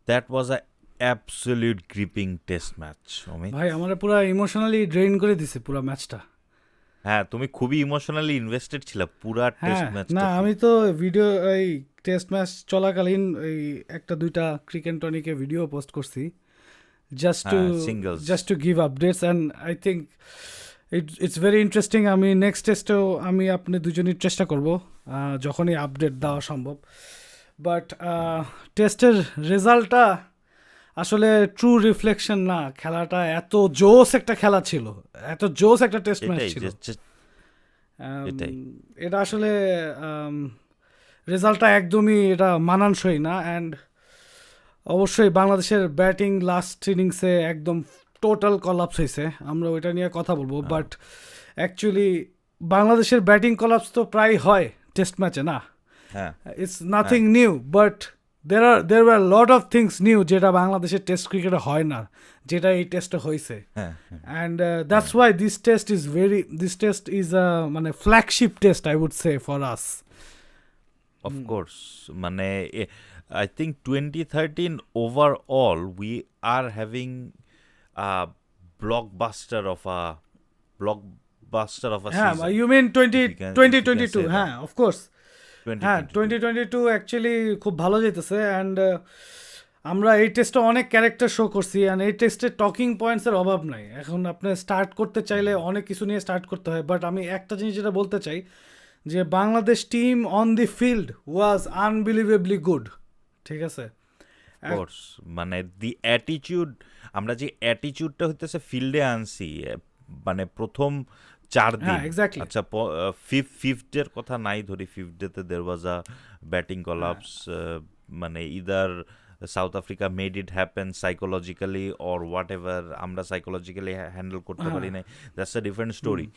That was a absolute gripping test match Amit. ভাই আমার পুরো ইমোশনালি ড্রেন করে দিছে পুরো ম্যাচটা। হ্যাঁ, তুমি খুবই ইমোশনালি ইনভেস্টেড ছিলে পুরা টেস্ট হ্যাঁ না ম্যাচটাতে। আমি তো ভিডিও এই টেস্ট ম্যাচ চলাকালীন এই একটা দুইটা ক্রিকেট টনিকে ভিডিও পোস্ট করছি জাস্ট টু হ্যাঁ, singles. Just to give updates and I think it's very interesting. আমি নেক্সট টেস্টেও আমি আপনি দুজনই চেষ্টা করব যখনই আপডেট দেওয়া সম্ভব। বাট টেস্টের রেজাল্টটা আসলে ট্রু রিফ্লেকশন না। খেলাটা এত জোস একটা খেলা ছিল, এত জোস একটা টেস্ট ম্যাচ এটাই ছিল। এটাই। এটা আসলে রেজাল্টটা একদমই এটা মানানসই না। অ্যান্ড অবশ্যই বাংলাদেশের ব্যাটিং লাস্ট ইনিংসে একদম টোটাল কলাপস হয়েছে, আমরা ওইটা নিয়ে কথা বলবো। বাট অ্যাকচুয়ালি বাংলাদেশের ব্যাটিং কলাপস তো প্রায় হয় টেস্ট ম্যাচে না, হ্যাঁ, it's nothing new. But there were a lot of things new যেটা বাংলাদেশের টেস্ট ক্রিকেটে হয় না, যেটা এই টেস্টে হয়েছে। হ্যাঁ, And that's why this test is a মানে flagship test I would say for us. Of course. মানে I think 2013 overall we are having blockbuster of a হ্যাঁ season. you mean if you can say 2022 that. হ্যাঁ of course। হ্যাঁ 2022 2022 actually খুব ভালো যেতেছে। And আমরা এই টেস্টে অনেক ক্যারেক্টার শো করছি, অ্যান্ড এই টেস্টে টকিং পয়েন্টসের অভাব নাই। এখন আপনি স্টার্ট করতে চাইলে অনেক কিছু নিয়ে স্টার্ট করতে হয়, বাট আমি একটা জিনিস যেটা বলতে চাই যে Bangladesh team on the field was unbelievably good. ঠিক আছে, কোর্স মানে দি অ্যাটিটিউড, আমরা যে অ্যাটিটিউডটা হইতেছে ফিল্ডে আনছি মানে প্রথম 4 দিন। হ্যাঁ এক্স্যাক্টলি। আচ্ছা, ফিফথ ডের কথা নাই ধরি, ফিফথ ডেতে দের ওয়াজ আ ব্যাটিং কলাপস। মানে either south Africa made it happen psychologically or what ever, আমরা সাইকোলজিক্যালি হ্যান্ডেল করতে পারি নাই, that's a different story.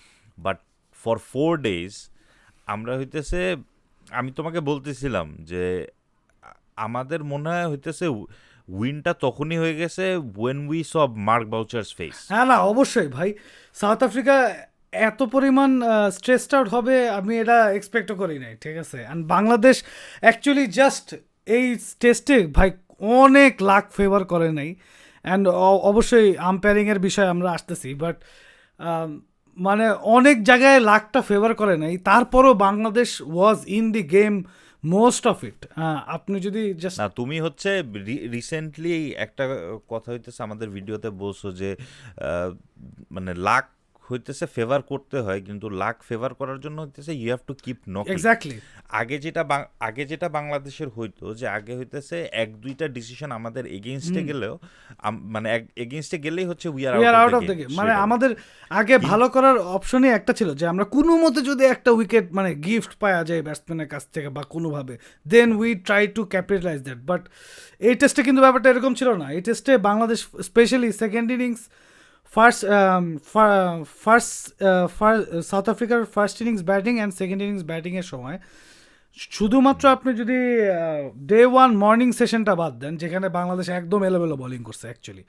But for 4 days আমরা হইতেছে, আমি তোমাকে বলতেছিলাম যে আমাদের মনে হয় হইতেছে উইনটা তখনই হয়ে গেছে when we saw Mark Boucher's face. হ্যাঁ না অবশ্যই ভাই, সাউথ আফ্রিকা এত পরিমাণ স্ট্রেসড আউট হবে আমি এটা এক্সপেক্টও করি নাই। ঠিক আছে, অ্যান্ড বাংলাদেশ অ্যাকচুয়ালি জাস্ট এই টেস্টে ভাই অনেক লাক ফেভার করে নাই। অ্যান্ড অবশ্যই আম্পায়ারিংয়ের বিষয়ে আমরা আসতেছি, বাট মানে অনেক জায়গায় লাকটা ফেভার করে নাই, তারপরও Bangladesh was in the game most of it. আপনি যদি জাস্ট না, তুমি হচ্ছে রিসেন্টলি একটা কথা হইতেছে আমাদের ভিডিওতে বলছো যে মানে লাক হইতেছে ফেভার করতে হয়, কিন্তু লাক ফেভার করার জন্য হইতেছে you have to keep knocking. Exactly আগে যেটা বাংলাদেশের হইতো যে আগে হইতেছে 1-2টা ডিসিশন আমাদের এগেইনস্টে গেলেও মানে এগেইনস্টে গেলেই হচ্ছে we are out of the game. মানে আমাদের আগে ভালো করার অপশনই একটা ছিল যে আমরা কোনো মতে যদি একটা উইকেট মানে গিফট পাওয়া যায় ব্যাটসম্যানের কাছ থেকে বা কোনোভাবে, then we try to capitalize that. But এই টেস্টে কিন্তু ব্যাপারটা এরকম ছিল না। এই টেস্টে Bangladesh specially second innings South আফ্রিকার first innings batting and second innings ব্যাটিংয়ের সময় শুধুমাত্র আপনি যদি ডে ওয়ান মর্নিং সেশনটা বাদ দেন, যেখানে বাংলাদেশ একদম এলোমেলো বোলিং করছে অ্যাকচুয়ালি,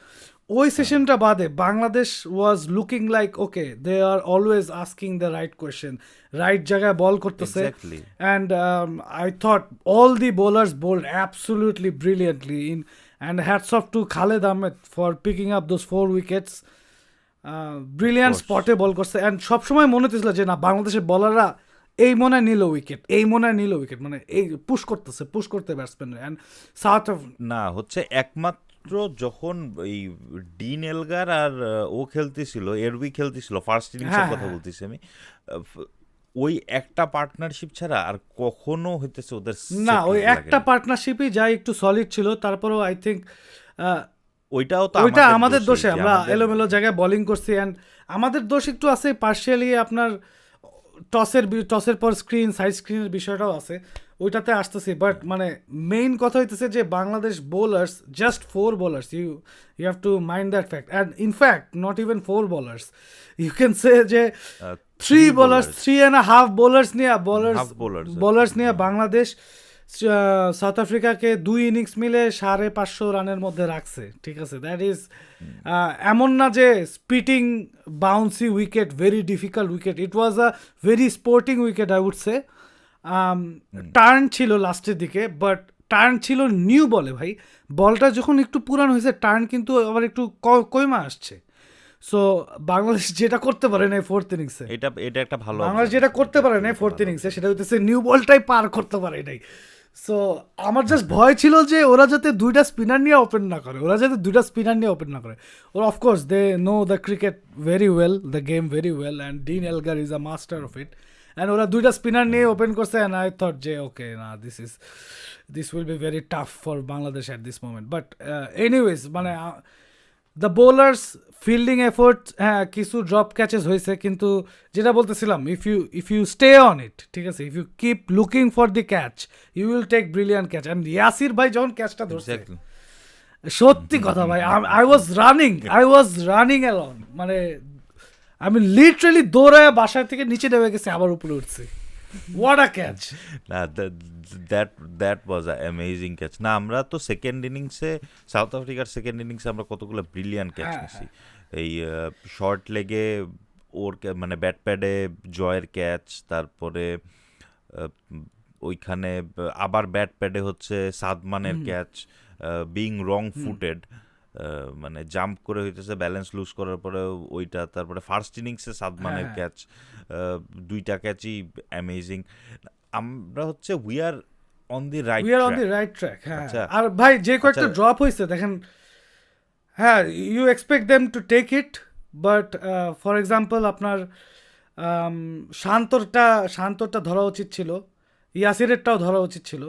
ওই সেশনটা বাদে Bangladesh was looking like okay they are always asking the right question, right জায়গায় বল করতেছে। And I thought all the bowlers bowled absolutely brilliantly in, and hats off to Khaled Ahmed for picking up those 4 wickets. Brilliant স্পটে bowl করছে, and সবসময় মনে হতেছিল যে না বাংলাদেশের বলাররা এই মনে নিল উইকেট, মানে এই পুশ করতে ব্যাটসম্যান। অ্যান্ড সাউথ না হচ্ছে একমাত্র যখন এই ডিন এলগার আর ও খেলতেছিল, এরবি খেলতেছিল ফার্স্ট ইনিংসের কথা বলতেছি আমি, ওই একটা পার্টনারশিপ ছাড়া আর কখনো হইতেছে ওদের না, ওই একটা পার্টনারশিপই যাই একটু সলিড ছিল। তারপরেও আই থিঙ্ক ওইটা আমাদের দোষে আমরা এলোমেলো জায়গায় বোলিং করছি। অ্যান্ড আমাদের দোষ একটু আছে পার্শিয়ালি, আপনার টসের পর সাইড স্ক্রিনের বিষয়টাও আছে, ওইটাতে আসতেছি। বাট মানে মেইন কথা হইতেছে যে Bangladesh bowlers just 4 bowlers, you have to mind that fact. And in fact not even 4 bowlers, you can say যে 3 বোলার্স, 3.5 বোলার্স নিয়ে বাংলাদেশ সাউথ আফ্রিকাকে 2 ইনিংস মিলে 550 রানের মধ্যে রাখছে। ঠিক আছে, দ্যাট ইজ এমন না যে spitting bouncy wicket, very difficult wicket, it was a very sporting wicket I would say. Turn ছিল লাস্টের দিকে, বাট টার্ন ছিল নিউ বলে ভাই, বলটা যখন একটু পুরান হয়েছে টার্ন কিন্তু আবার একটু কইমা আসছে। সো বাংলাদেশ যেটা করতে পারে না ফোর্থ ইনিংসে, এটা এটা একটা ভালো বাংলাদেশ যেটা observation, করতে এটা পারে actually না একটা ফোর্থ ভালো ইনিংসে সেটা observation. হইতেছে নিউ বলটাই পার করতে পারে নাই। সো আমার জাস্ট ভয় ছিল যে ওরা যাতে দুইটা স্পিনার নিয়ে ওপেন না করে, ওরা যাতে দুইটা স্পিনার নিয়ে ওপেন না করে। ওরা of course they know the cricket very well, the game very well, and Dean Elgar is a master of it. And ওরা দুইটা স্পিনার নিয়ে ওপেন করছে, অ্যান্ড আই থট যে ওকে না this will be very tough for Bangladesh at this moment. But anyways মানে the bowlers fielding effort, হ্যাঁ কিছু drop catches হয়েছে, কিন্তু যেটা বলতেছিলাম if you stay on it, ঠিক আছে, if you keep looking for the catch you will take brilliant catch. And Yasir ভাই যখন ক্যাচটা ধরছে, Exactly. সত্যি কথা ভাই, আই ওয়াজ রানিং অ্যালং, মানে আমি লিটারালি দৌড়ায় বাসায় থেকে নিচে নেমে গেছি, আবার উপরে উঠছি। What a catch! না that was a amazing catch. না আমরা তো সেকেন্ড ইনিংসে, সাউথ আফ্রিকার সেকেন্ড ইনিংসে আমরা কতগুলো ব্রিলিয়ান্ট ক্যাচ হ্যাঁ, নিছি। এই শর্ট লেগে ওর মানে ব্যাট প্যাডে জয়ের ক্যাচ, তারপরে ওইখানে আবার ব্যাট প্যাডে হচ্ছে সাদমানের ক্যাচ, বিং রং ফুটেড, মানে জাম্প করে হইতেছে ব্যালেন্স লুজ করার পরে ওইটা, তারপরে ফার্স্ট ইনিংসে সাদমানের হ্যাঁ। ক্যাচ, দুইটা ক্যাচই অ্যামেজিং। আমরা হচ্ছে we are on the right we are on the right track. হ্যাঁ, আচ্ছা। আর ভাই যে কয়েকটা আচ্ছা। ড্রপ হয়েছে দেখেন, হ্যাঁ you expect them to take it, but for example আপনার শান্তরটা ধরা উচিত ছিল, ইয়াসিরেরটাও ধরা উচিত ছিল,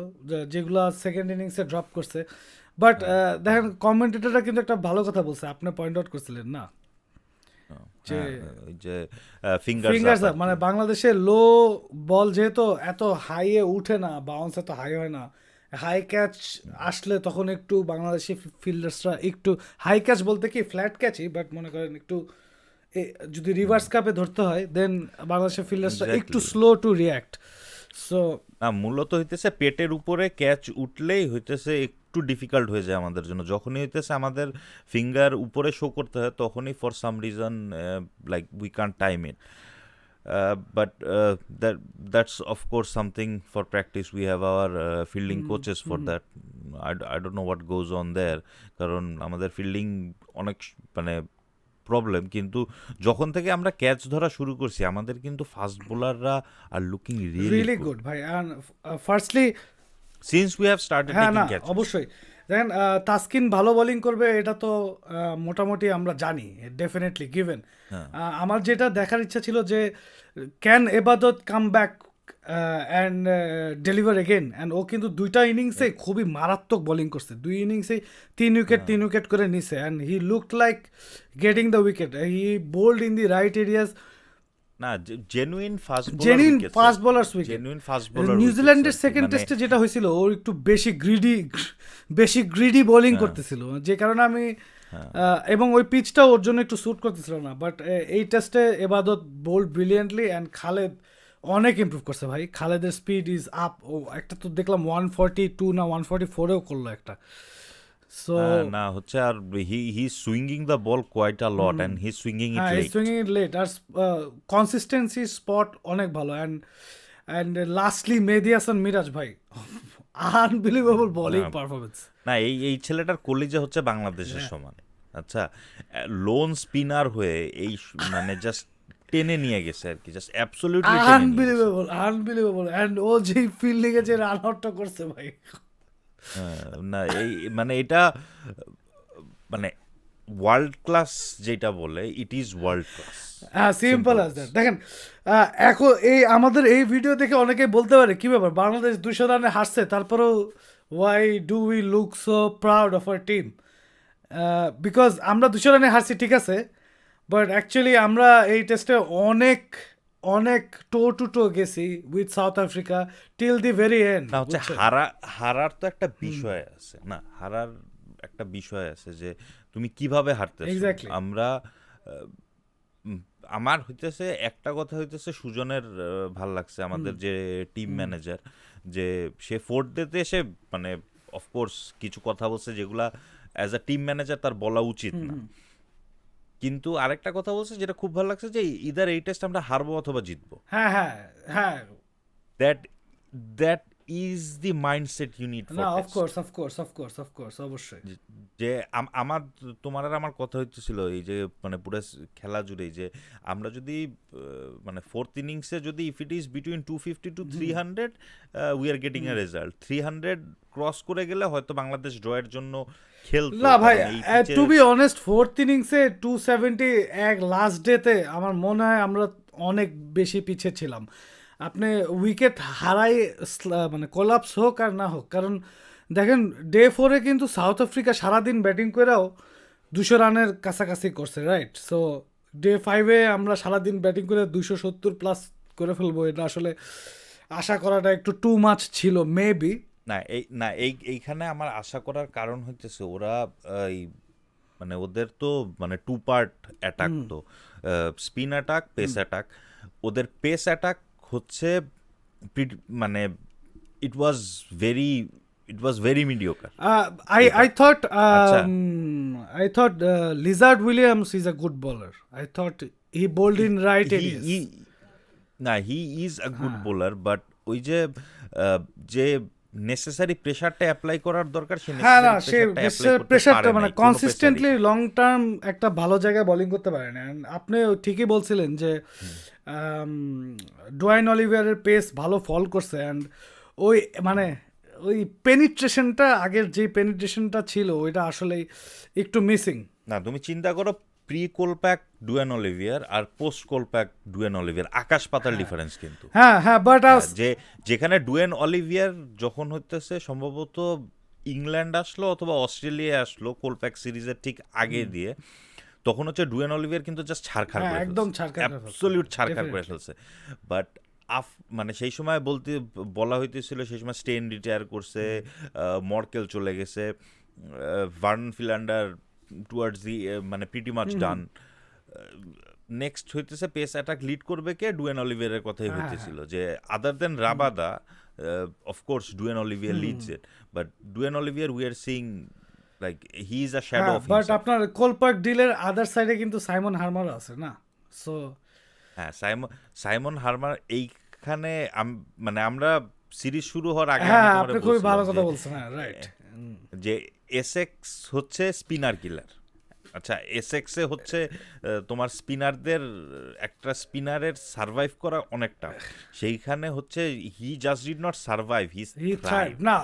যেগুলো সেকেন্ড ইনিংসে ড্রপ করছে। বাট দেখেন কমেন্টেটররা কিন্তু একটা ভালো কথা বলছে, আপনি পয়েন্ট আউট করছিলেন না যে ফিঙ্গার্স ফিঙ্গার্স আপ, মানে বাংলাদেশে লো বল যেহেতু এত হাইয়ে উঠে না, বাউন্স এত হাই হয় না, হাই ক্যাচ আসলে তখন একটু বাংলাদেশি ফিল্ডার্সরা একটু, হাই ক্যাচ বলতে কি ফ্ল্যাট ক্যাচই, বাট মনে করেন একটু যদি রিভার্স কাপে ধরতে হয় দেন বাংলাদেশের ফিল্ডার্সরা একটু Exactly. Slow two react. So মূলত হইতেছে পেটের উপরে ক্যাচ উঠলেই হইতেছে একটু ডিফিকাল্ট হয়ে যায় আমাদের জন্য। যখনই হইতেছে আমাদের ফিঙ্গার উপরে শো করতে হয় তখনই for some reason like we can't time it. But that's of course something for practice. We have our fielding coaches for that. I don't know what goes on there, কারণ আমাদের fielding অনেক মানে problem. কিন্তু যখন থেকে আমরা catch ধরা শুরু করছি আমাদের কিন্তু ফাস্ট বোলাররা are looking really really good ভাই। And firstly since we have started হ্যাঁ টেকিং না ক্যাচ। অবশ্যই দেখেন তাসকিন ভালো বোলিং করবে এটা তো মোটামুটি আমরা জানি, ডেফিনেটলি গিভেন। আমার যেটা দেখার ইচ্ছা ছিল যে can Ebadot come back and deliver again, and ও কিন্তু দুইটা ইনিংসে খুবই মারাত্মক বোলিং করছে, দুই ইনিংসে 3 উইকেট করে নিছে, and he looked like getting the wicket, he bowled in the right areas, না genuine fast bowlers wicket. Genuine fast bowler. নিউজিল্যান্ডের সেকেন্ড টেস্টে যেটা হয়েছিল ওর একটু বেশি গ্রিডি বোলিং করতেছিল, যে কারণে আমি এবং ওই পিচটা ওর জন্য একটু স্যুট করতেছিল না। বাট এই টেস্টে এবাদত বোল্ড ব্রিলিয়েন্টলি, অ্যান্ড খালেদ অনেক ইমপ্রুভ করছে ভাই, খালেদের স্পিড ইজ আপ। ও একটা তো দেখলাম 142 না 144-এও করলো একটা। সো না হচ্ছে আর he swinging the ball quite a lot and he swinging it late. Swinging it late, আর কনসিস্টেন্সি স্পট অনেক ভালো। অ্যান্ড লাস্টলি মেহেদী হাসান মিরাজ ভাই, আনবিলিভেবল বোলিং পারফরমেন্স। না এই ছেলেটার কলিজা হচ্ছে বাংলাদেশের সমান। আচ্ছা, লোন স্পিনার হয়ে এই মানে জাস্ট টেনে নিয়ে গেছে আর কি, জাস্ট অ্যাবসলিউটলি আনবিলিভেবল। অ্যান্ড ও যে ফিল্ডিং এ যে রান আউটটা করছে ভাই, না এই মানে এটা মানে ওয়ার্ল্ড ক্লাস যেটা বলে, ইট ইজ ওয়ার্ল্ড ক্লাস। হ্যাঁ সিম্পল অ্যাজ দ্যাট। দেখেন এখন আমাদের এই ভিডিও দেখে অনেকেই বলতে পারে কি ব্যাপার বাংলাদেশ 200 রানে হারছে, তারপরেও why do we look so proud of our team? Because আমরা 200 রানে হারছি ঠিক আছে, বাট অ্যাকচুয়ালি আমরা এই টেস্টে অনেক টো গেছি with South Africa till the very end. না হচ্ছে হারার তো একটা বিষয় আছে, না হারার একটা বিষয় আছে যে তুমি কিভাবে হারতেছো। Exactly. আমরা আমার হইতেছে একটা কথা হইতেছে সুজনের ভাল লাগছে, আমাদের যে টিম ম্যানেজার, যে সে ফোর্থ ডেতে এসে মানে অফকোর্স কিছু কথা বলছে যেগুলা অ্যাজ আ টিম ম্যানেজার তার বলা উচিত না, কিন্তু আরেকটা কথা বলছে যেটা খুব ভালো লাগছে যে ইদার এই টেস্ট আমরা হারবো অথবা জিতবো। হ্যাঁ that is the mindset you need for না, টেস্ট। অফকোর্স অবশ্যই। যে আমার তোমার আর আমার কথা হইতেছিল এই যে মানে পুরো খেলা জুড়েই যে আমরা যদি মানে ফোর্থ ইনিংসে যদি if it is between 250 to 300 we are getting a result. 300 cross করে গেলে হয়তো বাংলাদেশ ড্রয়ের জন্য খেলতো, না ভাই, কারণ এই পিচে টু বি অনেস্ট, ফোর্থ ইনিংসে 270 এক লাস্ট ডেতে আমার মনে হয় আমরা অনেক বেশি পিছিয়ে ছিলাম। আপনি উইকেট হারাই মানে কোলাপস হোক আর না হোক, কারণ দেখেন ডে 4-এ কিন্তু সাউথ আফ্রিকা সারাদিন ব্যাটিং করেও 200 রানের কাছাকাছি করছে, রাইট? সো ডে 5-এ আমরা সারাদিন ব্যাটিং করে 270 প্লাস করে ফেলবো, এটা আসলে আশা করাটা একটু টু মাচ ছিল মেবি। এইখানে আমার আশা করার কারণ হইতেছে ওরা এই মানে ওদের তো মানে টু পার্ট অ্যাটাক, তো স্পিন অ্যাটাক, পেস অ্যাটাক। ওদের পেস অ্যাটাক হচ্ছে মানে it was very mediocre. I thought আচ্ছা, I thought Lizard Williams is a good bowler. I thought he bowled in right areas. He is a good bowler, but ওই যে যে necessary প্রেশারটা apply করার দরকার সে হ্যাঁ, না, সে প্রেশারটা মানে কনসিস্টেন্টলি কনসিস্টেন্টলি লং টার্ম একটা ভালো জায়গায় বোলিং করতে পারে না। And আপনি ঠিকই বলছিলেন যে ডোয়াইন অলিভিয়ারের পেস ভালো ফল করছে, অ্যান্ড ওই মানে ওই পেনিট্রেশনটা, আগের যে পেনিট্রেশনটা ছিল ওইটা আসলে একটু মিসিং। না, তুমি চিন্তা করো প্রি কোলপ্যাক ডুয়েন অলিভিয়ার আর পোস্ট কোলপ্যাক ডুয়েন অলিভিয়ার আকাশ পাতাল ডিফারেন্স কিন্তু। হ্যাঁ বাট যে যেখানে ডুয়েন অলিভিয়ার যখন হইতেছে সম্ভবত ইংল্যান্ড আসলো অথবা অস্ট্রেলিয়া আসলো কোলপ্যাক সিরিজের ঠিক আগে দিয়ে, তখন হচ্ছে ডুয়েন অলিভিয়ার কিন্তু জাস্ট ছাড়খাড় করে একদম ফেলছে, ছাড়খাড় করে ফেলছে। অ্যাবসলিউট ছাড়খাড় করে Definitely. ফেলছে। বাট মানে সেই সময় বলা হইতেছিল সেই সময় স্টেন রিটায়ার করছে, মর্কেল চলে গেছে, ভার্ন ফিল্যান্ডার টুয়ার্ডস দি মানে প্রিটি মাচ ডান। নেক্সট হইতেছে পেস অ্যাটাক লিড করবে কে, ডুয়েন অলিভিয়ারের কথাই হইতেছিল যে other than Rabada, of course Duanne Olivier leads it, but Duanne Olivier we are seeing like he is a shadow of but himself. আপনার Kolpak ডিলের আদার সাইডে কিন্তু সাইমন হার্মার আছে না, সো হ্যাঁ, সাইমন হার্মার এইখানে মানে আমরা সিরিজ শুরু হওয়ার আগে হ্যাঁ, আমি আপনি তোমারে খুবই ভালো বলছিলাম কথা বলছেন। হ্যাঁ, রাইট। যে এসেক্স হচ্ছে স্পিনার কিলার। আচ্ছা, এসেক্সে হচ্ছে তোমার স্পিনারদের একটা স্পিনারের সার্ভাইভ করা অনেকটা, সেইখানে হচ্ছে he just did not survive, he He thrive. thrived. Now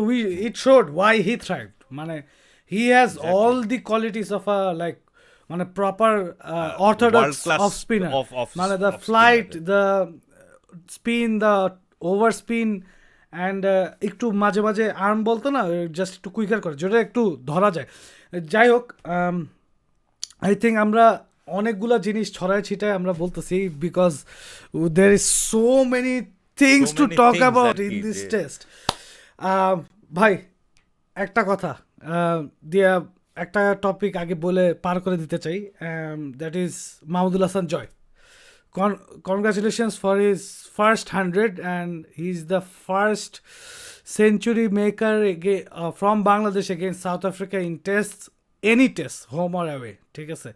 we it showed why he thrived. মানে he has all the qualities of a like মানে proper orthodox world class off spinner. of মানে the of flight, spinner. the spin, the over spin, and একটু মাঝে মাঝে arm বলতো না, just একটু quicker করে যেটা একটু ধরা যায়। যাই হোক, আই থিঙ্ক আমরা অনেকগুলা জিনিস ছড়ায় ছিটায় আমরা বলতেছি, because there is so many things So to many talk things about আর ইন কি দিস যে- টেস্ট। ভাই, একটা কথা দিয়া একটা টপিক আগে বলে পার করে দিতে চাই, that is Mahmudul Hasan Joy. Congratulations for his first 100, and he's the first century maker from Bangladesh against South Africa in tests, any test, home or away, ঠিক আছে?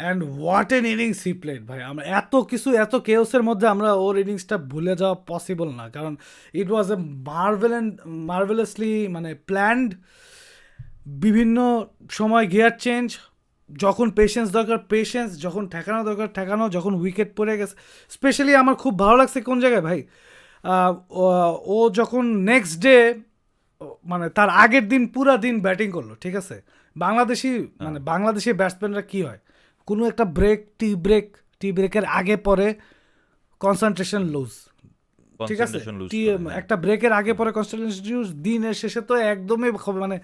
And what an innings he played, ভাই। আমরা এত কিছু, এত কেওসের মধ্যে আমরা ওর ইনিংসটা ভুলে যাওয়া পসিবল না, কারণ ইট ওয়াজ এ মার্ভেলাসলি মানে প্ল্যান্ড। বিভিন্ন সময় গিয়ার চেঞ্জ, যখন পেশেন্স দরকার পেশেন্স, যখন ঠেকানো দরকার ঠেকানো, যখন উইকেট পড়ে গেছে। স্পেশালি আমার খুব ভালো লাগছে কোন জায়গায় ভাই, ও যখন নেক্সট ডে মানে তার আগের দিন পুরা দিন ব্যাটিং করলো, ঠিক আছে? বাংলাদেশি ব্যাটসম্যানরা কি হয়, কোনো একটা টি ব্রেকের আগে পরে কনসেন্ট্রেশন লুজ, ঠিক আছে? Concentration lose করে, হ্যাঁ। একটা ব্রেকের আগে পরে কনসেন্ট্রেশন লুজ, দিনের শেষে তো একদমই মানে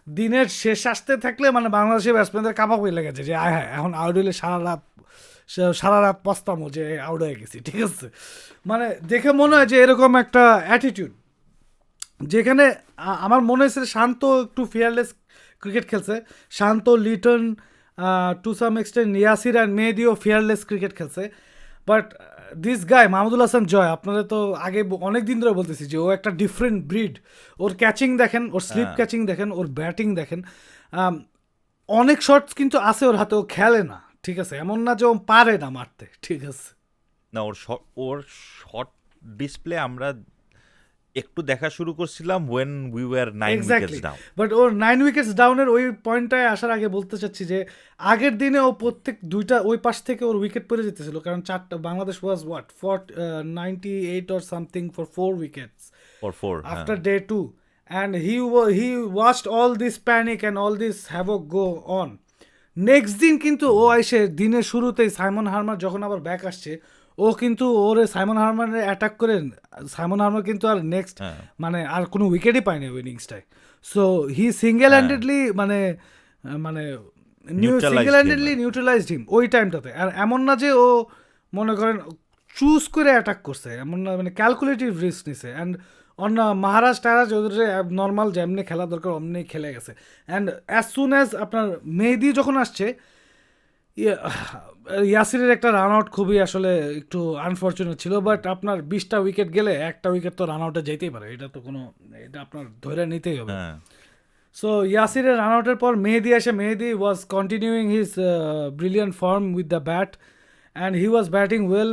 দিনের শেষ আসতে থাকলে মানে বাংলাদেশের ব্যাটসম্যানদের কাঁপাকুই লেগেছে যে আয় হ্যাঁ এখন আউট হইলে সারা রাত পস্তামো যে আউট হয়ে গেছি, ঠিক আছে? মানে দেখে মনে হয় যে এরকম একটা অ্যাটিটিউড, যেখানে আমার মনে হয়েছে শান্ত একটু ফিয়ারলেস ক্রিকেট খেলছে। Shanto, Liton, to some extent Yasir and মেহেদিও ফিয়ারলেস ক্রিকেট খেলছে। But this guy Mahmudul Hasan Joy, আপনারা তো আগে অনেক দিন ধরে বলতেছি যে ও একটা ডিফারেন্ট ব্রিড। ওর ক্যাচিং দেখেন, ওর স্লিপ ক্যাচিং দেখেন, ওর ব্যাটিং দেখেন। অনেক শটস কিন্তু আছে ওর হাতে, ও খেলে না, ঠিক আছে? এমন না যে ও পারে না মারতে, ঠিক আছে? না, ওর শট ডিসপ্লে আমরা একটু দেখা শুরু করছিলাম when we were 9 exactly, wickets down. But or 9 wickets ডাউনের ওই পয়েন্টটায় আসার আগে বলতে চাচ্ছি যে আগের দিনে ও প্রত্যেক দুইটা ওই পাশ থেকে ওর উইকেট পড়ে যেতেছিল, কারণ চারটা বাংলাদেশ ওয়াজ what 98 or something for 4 wickets Or 4, after day 2, and he watched all this panic and all this havoc go on. Next দিন কিন্তু ও এসে দিনের শুরুতেই সাইমন হার্মার যখন আবার ব্যাক আসছে, ও কিন্তু ওরে সাইমন হার্মারে অ্যাটাক করে, সাইমন হার্মার কিন্তু আর নেক্সট হ্যাঁ। মানে আর কোনো উইকেটই পায়নি ওই ইনিংসটায়। সো হি সিঙ্গেল হ্যান্ডেডলি মানে মানে Neutralized সিঙ্গেল him হ্যান্ডেডলি আর কি। নিউট্রালাইজড হিম ওই টাইমটাতে। আর এমন না যে ও মনে করেন চুজ করে অ্যাটাক করছে, এমন না, মানে ক্যালকুলেটিভ রিস্ক নিছে। অ্যান্ড অন্য মহারাজ টারাজ ওদের নর্মাল যেমনি খেলা দরকার অমনি খেলে গেছে। অ্যান্ড অ্যাজ সুন অ্যাজ আপনার মেহেদি যখন আসছে, ইয়াসিরের একটা রান আউট খুবই আসলে একটু আনফর্চুনেট ছিল, বাট আপনার 20টা উইকেট গেলে একটা উইকেট তো রান আউটে যেতেই পারে, এটা তো কোনো, এটা আপনার ধরে নিতেই হবে। হ্যাঁ সো ইয়াসিরের রান আউটের পর মেহেদি আসে, Mehedi was continuing his brilliant form with the bat, and he was batting well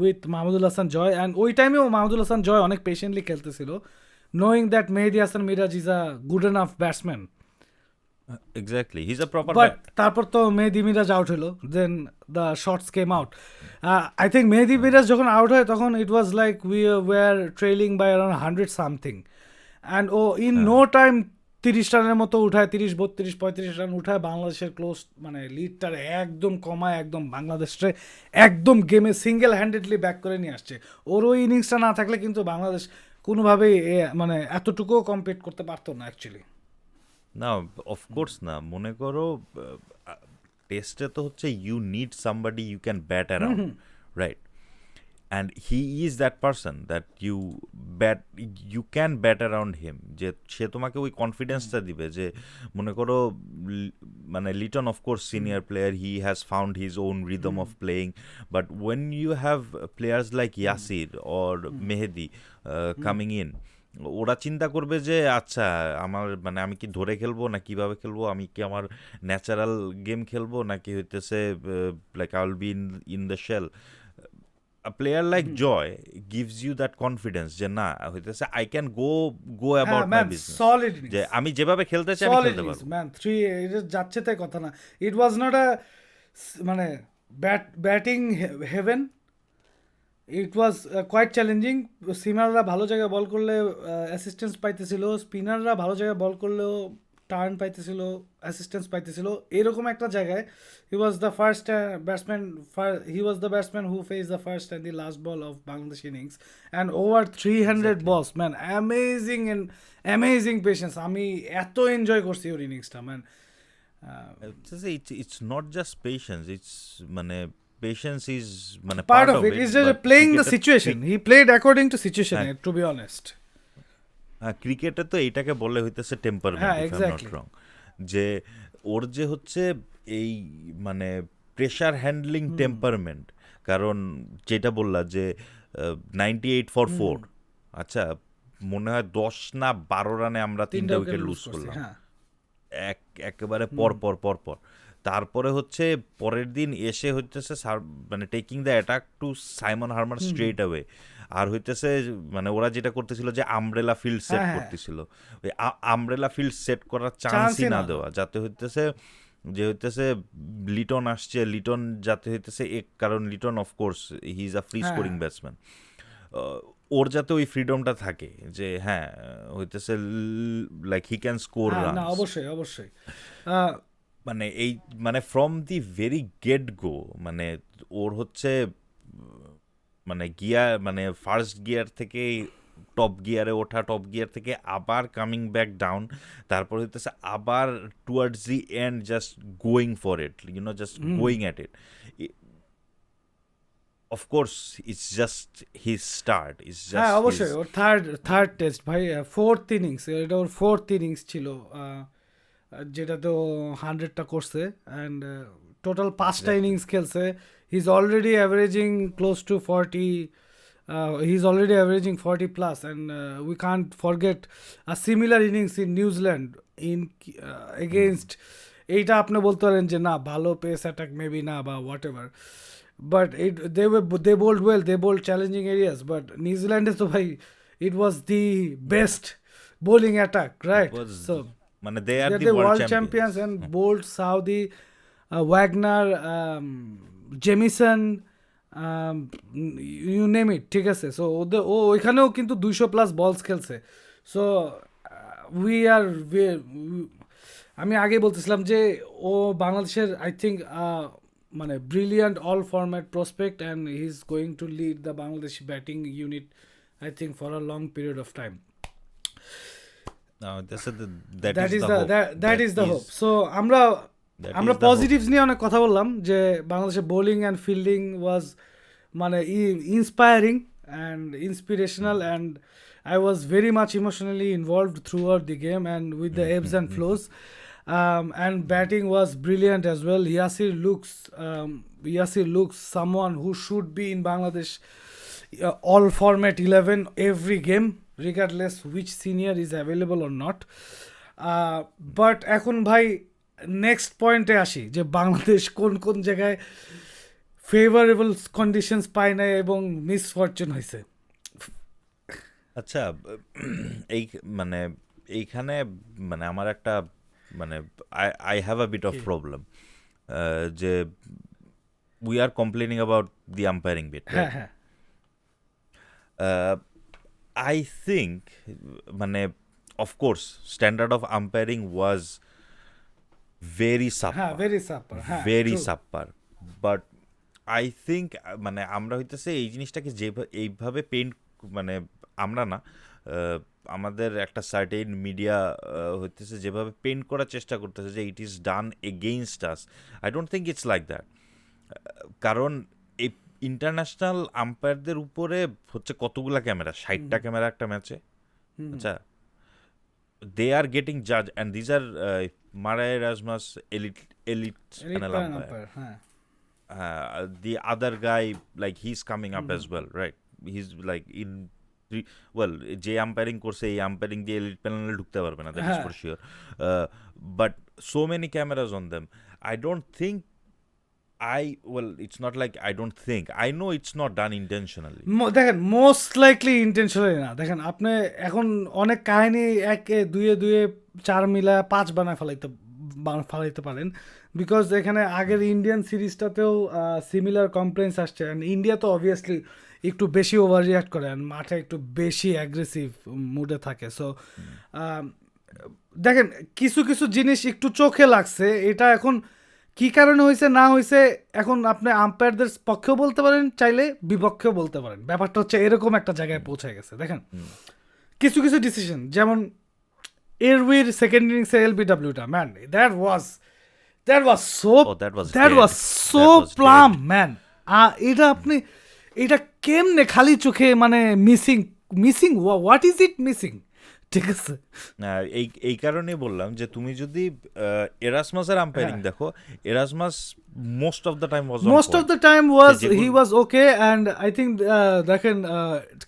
with Mahmudul Hasan Joy. And ওই টাইমেও মাহমুদুল হাসান জয় অনেক পেশেন্টলি খেলতেছিল, knowing that Mehedi Hasan Miraz is a good enough batsman. Exactly, he is a proper but তারপর তো Mehedi Miraz out হলো, then the shots came out. I think Mehedi Miraz যখন out হয় তখন it was like we were trailing by around 100 something, and ও in no time 30 রানের মতো উঠায়, 30, 32, 35 রান উঠায় বাংলাদেশের ক্লোজ মানে লিডটার একদম কমায়, একদম বাংলাদেশে একদম গেমে সিঙ্গেল হ্যান্ডেডলি ব্যাক করে নিয়ে আসছে। ওর ওই ইনিংসটা না থাকলে কিন্তু বাংলাদেশ কোনোভাবেই মানে এতটুকুও কম্পিট করতে পারতো না অ্যাকচুয়ালি। না অফকোর্স না, মনে করো টেস্টে তো হচ্ছে you need somebody you can bat around, right? And he is that person that you can bat around him, যে সে তোমাকে ওই কনফিডেন্সটা দিবে যে মনে করো মানে Liton of course senior player, he has found his own rhythm of playing, but when you have players like Yasir or Mehedi coming in, ওরা চিন্তা করবে যে আচ্ছা আমার মানে আমি কি ধরে খেলবো না কিভাবে খেলবো, আমি কি আমার ন্যাচারাল গেম খেলবো নাকি হইতেছে like I will be in the shell. A player like Joy gives you that confidence যে না হইতেছে I can go about my business, solid যে আমি যেভাবে খেলতে চাই আমি সলিড খেলতে পারবো। ম্যান 3 এটা যাচ্ছে তাই কথা না, ইট ওয়াজ নট আ মানে batting heaven, it was quite challenging. সিমাররা ভালো জায়গায় বল করলে অ্যাসিস্ট্যান্স পাইতেছিল, স্পিনাররা ভালো জায়গায় বল করলেও টার্ন পাইতেছিল, অ্যাসিস্ট্যান্স পাইতেছিল, এরকম একটা জায়গায় he was the first batsman, he was the batsman who face the first and the last ball of Bangladesh innings and over 300 balls man, amazing patience. আমি এত এনজয় করছি ওর ইনিংসটা man. It's not just patience, it's মানে patience is মানে Part of it is just but playing the cricket- situation. He played according to situation, হ্যাঁ। to be honest. হ্যাঁ, ক্রিকেটে তো এইটাকে বলে হইতেছে টেম্পারমেন্ট, হ্যাঁ, if I am not exactly. রং, যে ওর যে হচ্ছে এই মানে প্রেশার হ্যান্ডলিং টেম্পারমেন্ট। কারণ যেটা বললা যে 98 for 4, আচ্ছা মনে হয় 10 না 12 রানে আমরা 3টা উইকেট লুজ করলাম, হ্যাঁ। একেবারে পর তারপরে হচ্ছে পরের দিন এসে হইতেছে মানে taking the attack to Simon Harmer straight away, আর হইতেছে মানে ওরা যেটা করতেছিল যে আমব্রেলা ফিল্ড সেট হ্যাঁ। করতেছিল, ওই আমব্রেলা ফিল্ড সেট করার চান্সই চান্সই না না দেওয়া, যাতে হইতেছে যে হইতেছে লিটন আসছে, লিটন যাতে হইতেছে কারণ Liton of course he is a free হ্যাঁ। স্কোরিং ব্যাটসম্যান, ওর যাতে ওই ফ্রিডমটা থাকে যে হ্যাঁ হইতেছে লাইক হি ক্যান স্কোর হ্যাঁ, না রান, অবশ্যই মানে এই মানে ফ্রম দি ভেরি গেট গো মানে ওর হচ্ছে মানে গিয়ার মানে ফার্স্ট গিয়ার থেকে টপ গিয়ারে ওঠা, টপ গিয়ার থেকে আবার কামিং ব্যাক ডাউন, তারপর হইতেছে আবার towards the end just going for it, just going at it. Of course it's just his start, it's হ্যাঁ, জাস্ট অবশ্যই ওর থার্ড টেস্ট ভাই, ফোর্থ ইনিংস, এটা ওর ফোর্থ ইনিংস ছিল, যেটাতে ও 100টা করছে, অ্যান্ড টোটাল 5টা ইনিংস খেলছে। He is already averaging close two 40, he is already averaging 40 plus, and we can't forget a similar innings in New Zealand in against. এইটা আপনি বলতে পারেন যে না ভালো পেস অ্যাটাক মেবি না বা what ever, but they bowled well, they bowled challenging areas, but New Zealand is so bhai, it was the best bowling attack, right? was So মানে they are they're the the world world champions. champions and bowled Saudi, Wagner, Jamieson, you name it, ঠিক আছে। So ওদের ওইখানেও কিন্তু 200+ বলস খেলছে। So we are আমি আগে বলতেছিলাম যে ও বাংলাদেশের আই থিঙ্ক মানে brilliant all format prospect and he is going to lead the Bangladesh batting unit eye think for a long period of time. No, that is is the the hope. That is the hope. So আমরা That আমরা is the hope. Positives নিয়ে অনেক কথা বললাম যে বাংলাদেশের bowling and fielding ওয়াজ মানে inspiring and inspirational and I was very much emotionally involved throughout the game and with the ebbs and flows. And batting was brilliant as well. Yasir looks someone who should be in Bangladesh all format 11 every game, regardless which senior is available or not. But এখন ভাই next পয়েন্টে আসি যে বাংলাদেশ কোন কোন জায়গায় favourable conditions পায় না এবং মিসফরচুন হয়েছে। আচ্ছা, এই মানে এইখানে মানে আমার একটা মানে I have a bit of problem যে we are complaining about the umpiring bit. হ্যাঁ হ্যাঁ আই থিঙ্ক মানে of course standard of umpiring was very হ্যাঁ সাপার, ভেরি সাপার, হ্যাঁ very true. Subpar. But I think মানে আমরা হইতেছে এই জিনিসটাকে এইভাবে পেইন্ট মানে আমরা না আমাদের একটা সার্টেন মিডিয়া হইতেছে যেভাবে পেইন্ট করার চেষ্টা করতেছে যে it is done against us. I don't think it's like that. কারণ এই ইন্টারন্যাশনাল আম্পায়ারদের উপরে হচ্ছে কতগুলা ক্যামেরা, 60টা ক্যামেরা একটা ম্যাচে। আচ্ছা, they are getting judged and these are Marais Erasmus elite Elite panel panel umpire. umpire, হ্যাঁ The other guy, like he's coming up as well, right? He's like in well, যে umpiring করছে এই umpiring দিয়ে elite প্যানেলে ঢুকতে পারবে না, that is হ্যাঁ। For sure. But so many ক্যামেরাজ on them, I don't think it's not like I don't think, I know it's not done intentionally. দেখেন মোস্ট লাইকলি ইন্টেনশনালি না। দেখেন আপনি এখন অনেক কাহিনী একে দুয়ে দুয়ে 4 মিলা 5 বানায় ফেলাইতে পারেন, বিকজ এখানে আগের ইন্ডিয়ান সিরিজটাতেও সিমিলার কমপ্লেন্স আসছে অ্যান্ড ইন্ডিয়া তো অবভিয়াসলি একটু বেশি ওভার রিয়াক্ট করে অ্যান্ড মাঠে একটু বেশি অ্যাগ্রেসিভ মুডে থাকে। সো দেখেন কিছু কিছু জিনিস একটু চোখে লাগছে, এটা এখন কি কারণে হয়েছে না হয়েছে এখন আপনি আম্পায়ারদের পক্ষেও বলতে পারেন, চাইলে বিপক্ষেও বলতে পারেন। ব্যাপারটা হচ্ছে এরকম একটা জায়গায় পৌঁছে গেছে। দেখেন কিছু কিছু ডিসিশন, যেমন এরউইর সেকেন্ড ইনিংসে এলবিডব্লিউটা, man that was so Oh, that was that dead. Was so That was plumb dead. Man. এটা আপনি এটা কেমনে খালি চোখে মানে missing what is it missing, ঠিক আছে। এই কারণেই বললাম যে তুমি যদি এরাসমাসের আম্পায়ারিং দেখো, Erasmus most of the time was most of the time was যেগুলো- he was okay and I think দেখেন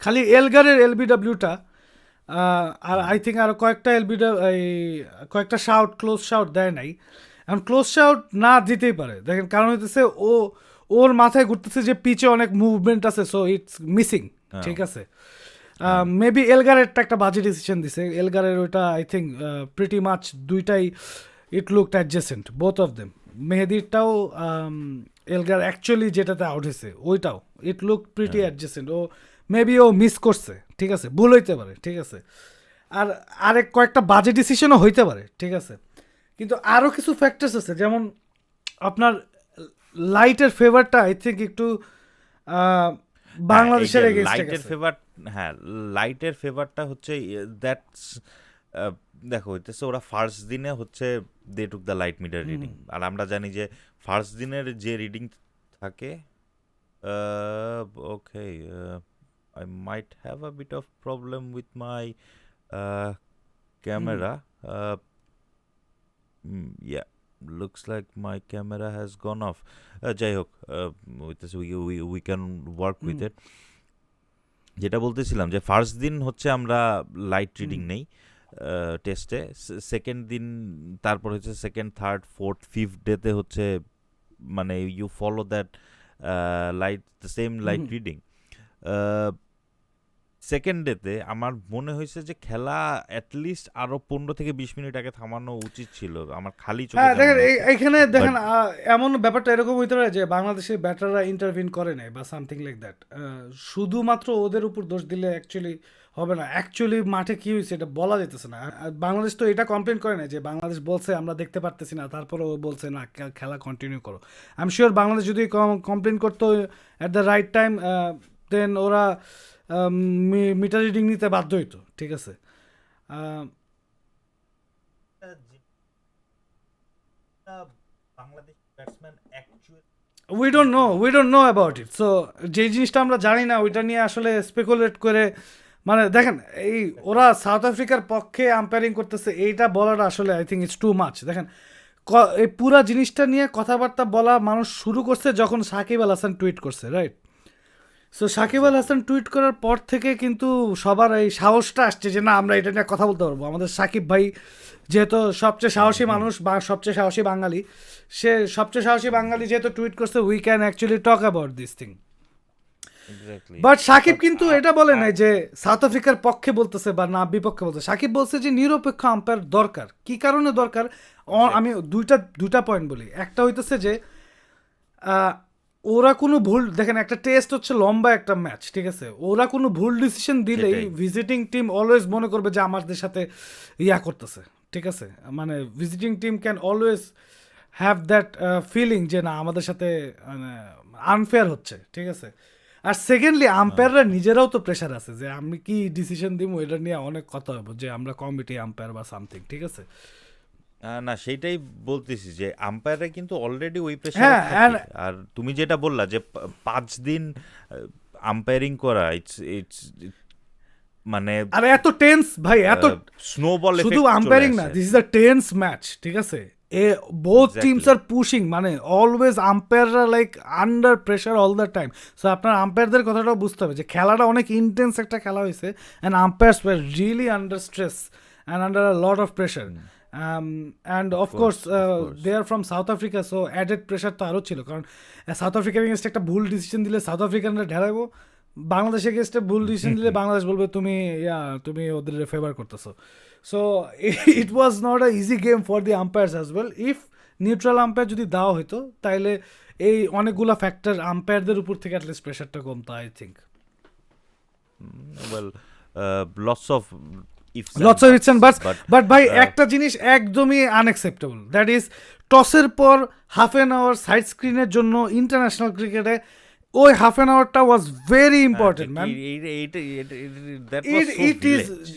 খালি এলগারের এলবিডব্লিউটা আর আই থিঙ্ক আরও কয়েকটা শাউট ক্লোজ শাউট দেয় নাই। এখন ক্লোজ শাউট না দিতেই পারে, দেখেন কারণ হইতেছে ওর মাথায় ঘুরতেছে যে পিচে অনেক মুভমেন্ট আছে, সো ইটস মিসিং, ঠিক আছে। মেবি এলগারেরটা একটা বাজে ডিসিশন দিছে, এলগারের ওইটা আই থিঙ্ক প্রিটি মাচ দুইটাই it looked adjacent both of them. মেহেদিরটাও এলগার অ্যাকচুয়ালি যেটাতে আউট হয়েছে ওইটাও it look pretty adjacent. Maybe ও মিস করছে, ঠিক আছে, ভুল হইতে পারে, ঠিক আছে, আর আরেক কয়েকটা বাজে ডিসিশনও হইতে পারে, ঠিক আছে। কিন্তু আরও কিছু ফ্যাক্টরস আছে, যেমন আপনার লাইটের ফেভারটা আই থিঙ্ক একটু বাংলাদেশের এগেইনস্টে লাইটের গেছে। ফেভার, হ্যাঁ লাইটের ফেভারটা হচ্ছে দ্যাটস দেখো হইতেছে ওরা ফার্স্ট দিনে হচ্ছে they took the light meter reading, আর আমরা জানি যে ফার্স্ট দিনের যে রিডিং থাকে okay I might have a bit of problem with my camera, yeah, looks like my camera has gone off. যাই হোক, we can work with it. যেটা বলতেছিলাম যে ফার্স্ট দিন হচ্ছে আমরা লাইট রিডিং নেই টেস্টে, সেকেন্ড দিন তারপর হচ্ছে সেকেন্ড থার্ড ফোর্থ ফিফথ ডেতে হচ্ছে মানে you follow that light reading. Second ডেতে আমার মনে হয়েছে যে খেলা অ্যাটলিস্ট আরো 15 থেকে 20 মিনিট আগে থামানো উচিত ছিল, আমার খালি চোখে হ্যাঁ যা দেখেন মনে হচ্ছে। এইখানে দেখেন বাট এমন ব্যাপারটা এরকম হইতে পারে যে বাংলাদেশের ব্যাটাররা ইন্টারভিন করে নাই বা সামথিং লাইক দ্যাট। শুধুমাত্র ওদের উপর দোষ দিলে অ্যাকচুয়ালি হবে না। অ্যাকচুয়ালি মাঠে কি হয়েছে এটা বলা যেতেছে না। আর বাংলাদেশ তো এটা কমপ্লেন করে না যে বাংলাদেশ বলছে আমরা দেখতে পারতেছি না, তারপরে ও বলছে না খেলা কন্টিনিউ করো। আই এম শিওর বাংলাদেশ যদি কমপ্লেন করতো অ্যাট দ্য রাইট টাইম, দেন ওরা মিটার রিডিং নিতে বাধ্য হইতো, ঠিক আছে। Bangladesh batsman actually we don't know about it. So যে জিনিসটা আমরা জানি না ওইটা নিয়ে আসলে স্পেকুলেট করে, মানে দেখেন এই ওরা সাউথ আফ্রিকার পক্ষে আম্পায়ারিং করতেছে এইটা বলাটা আসলে I think it's too much. দেখেন এই পুরা জিনিসটা নিয়ে কথাবার্তা বলা মানুষ শুরু করছে যখন সাকিব আল হাসান টুইট করছে, right? So Shakib Al Hasan tweet করার পর থেকে কিন্তু সবার এই সাহসটা আসছে যে না আমরা এটা নিয়ে কথা বলতে পারবো। আমাদের সাকিব ভাই যেহেতু সবচেয়ে সাহসী মানুষ বা সবচেয়ে সাহসী বাঙালি, সে সবচেয়ে সাহসী বাঙালি যেহেতু টুইট করছে, we can actually talk about this thing. Exactly. But Shakib but কিন্তু এটা বলে নাই যে সাউথ আফ্রিকার পক্ষে বলতেছে বা না বিপক্ষে বলতেছে। সাকিব বলছে যে নিরপেক্ষ আম্পায়ার দরকার। কি কারণে দরকার? আমি দুইটা পয়েন্ট বলি। একটা হইতেছে যে আহ, ওরা কোনো ভুল, দেখেন একটা টেস্ট হচ্ছে লম্বা একটা ম্যাচ, ঠিক আছে। ওরা কোনো ভুল ডিসিশন দিলেই সেটাই। ভিজিটিং টিম অলওয়েজ মনে করবে যে আমাদের সাথে ইয়া করতেছে, ঠিক আছে। মানে visiting team can always have that feeling যে না আমাদের সাথে আনফেয়ার হচ্ছে, ঠিক আছে। আর সেকেন্ডলি আম্পায়াররা নিজেরাও তো প্রেশার আছে যে আমি কি ডিসিশন দিব এটা নিয়ে অনেক কথা হবে যে আমরা কমিটি আম্পায়ার বা সামথিং, ঠিক আছে। না সেইটাই বলতেছি যে আম্পায়াররা কিন্তু অলরেডি ওই প্রেশারে হ্যাঁ থাকে। আর তুমি যেটা বললা যে 5 দিন আম্পায়ারিং করা, ইটস ইটস মানে আর এত টেন্স ভাই, এত স্নোবল শুধু এফেক্ট চলে আম্পায়ারিং না, আসে। This is a tense match, ঠিক আছে। Both teams exactly. Are pushing, মানে অলওয়েজ আম্পায়াররা like under pressure all the time. So আপনার আম্পায়ারদের কথাটাও বুঝতে হবে যে খেলাটা অনেক ইন্টেন্স একটা খেলা হয়েছে, and umpires were really under stress and under a lot of pressure. And of course they are from South Africa, so added pressure তো আরও ছিল, কারণ সাউথ আফ্রিকার এগেনস্ট একটা ভুল ডিসিশন দিলে সাউথ আফ্রিকানরা ঢেলাইবো, বাংলাদেশের এগেনস্টে ভুল ডিসিশন দিলে বাংলাদেশ বলবে তুমি ওদের ফেভার করতেছো। So it was not a easy game for the umpires as well. If neutral umpire যদি দেওয়া হতো তাইলে এই অনেকগুলো ফ্যাক্টর আম্পায়ারদের উপর থেকে অ্যাটলিস্ট প্রেশারটা কমতো, I think. Well, lots of ifs lots of its and বাটস। But but ভাই একটা জিনিস একদমই আনএক্সেপ্টেবল, দ্যাট ইজ টসের পর হাফ অ্যান আওয়ার সাইড স্ক্রিনের জন্য ইন্টারন্যাশনাল ক্রিকেটে ওই হাফ অ্যান আওয়ারটা was very important man. That was so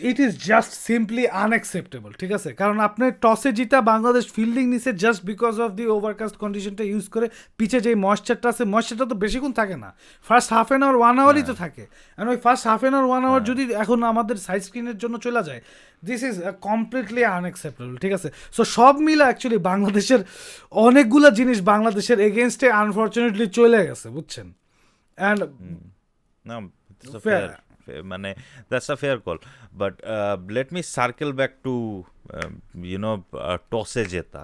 it is just simply unacceptable, ঠিক আছে। কারণ আপনি টসে জিতা বাংলাদেশ ফিল্ডিং নিছে just because of the overcast কন্ডিশনটা ইউজ করে। পিছে যে ময়েশ্চারটা আছে, ময়েশ্চারটা তো বেশিক্ষণ থাকে না, ফার্স্ট হাফ অ্যান আওয়ার 1 আওয়ারই তো থাকে। কারণ ওই first half an hour 1 hour যদি এখন আমাদের সাইড স্ক্রিনের জন্য চলে যায়, দিস ইজ কমপ্লিটলি আনএক্সেপ্টেবল, ঠিক আছে। সো সব মিলে অ্যাকচুয়ালি বাংলাদেশের অনেকগুলো জিনিস বাংলাদেশের এগেনস্টে আনফর্চুনেটলি চলে গেছে, বুঝছেন। And No, it's a Fair. মানে that's a fair call. But let me circle back to টসে জেতা.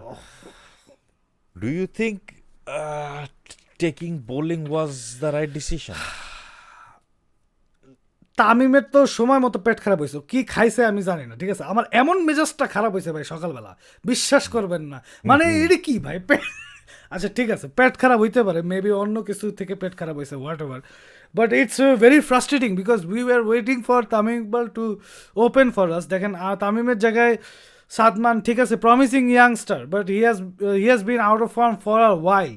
Do you think taking bowling was the right decision? তামিমের তো সময় মতো পেট খারাপ হয়েছে, কি খাইছে আমি জানি না, ঠিক আছে। আমার এমন মেজাজটা খারাপ হয়েছে ভাই সকালবেলা, বিশ্বাস করবেন না। মানে এটা কি ভাই আচ্ছা ঠিক আছে পেট খারাপ হইতে পারে, মেবি অন্য কিছু থেকে পেট খারাপ হয়েছে, what ever, but it's very frustrating because we were waiting for Tamim Iqbal to open for us. দেখেন তামিমের জায়গায় সাদমান, ঠিক আছে, promising youngster, but he has been out of form for a while.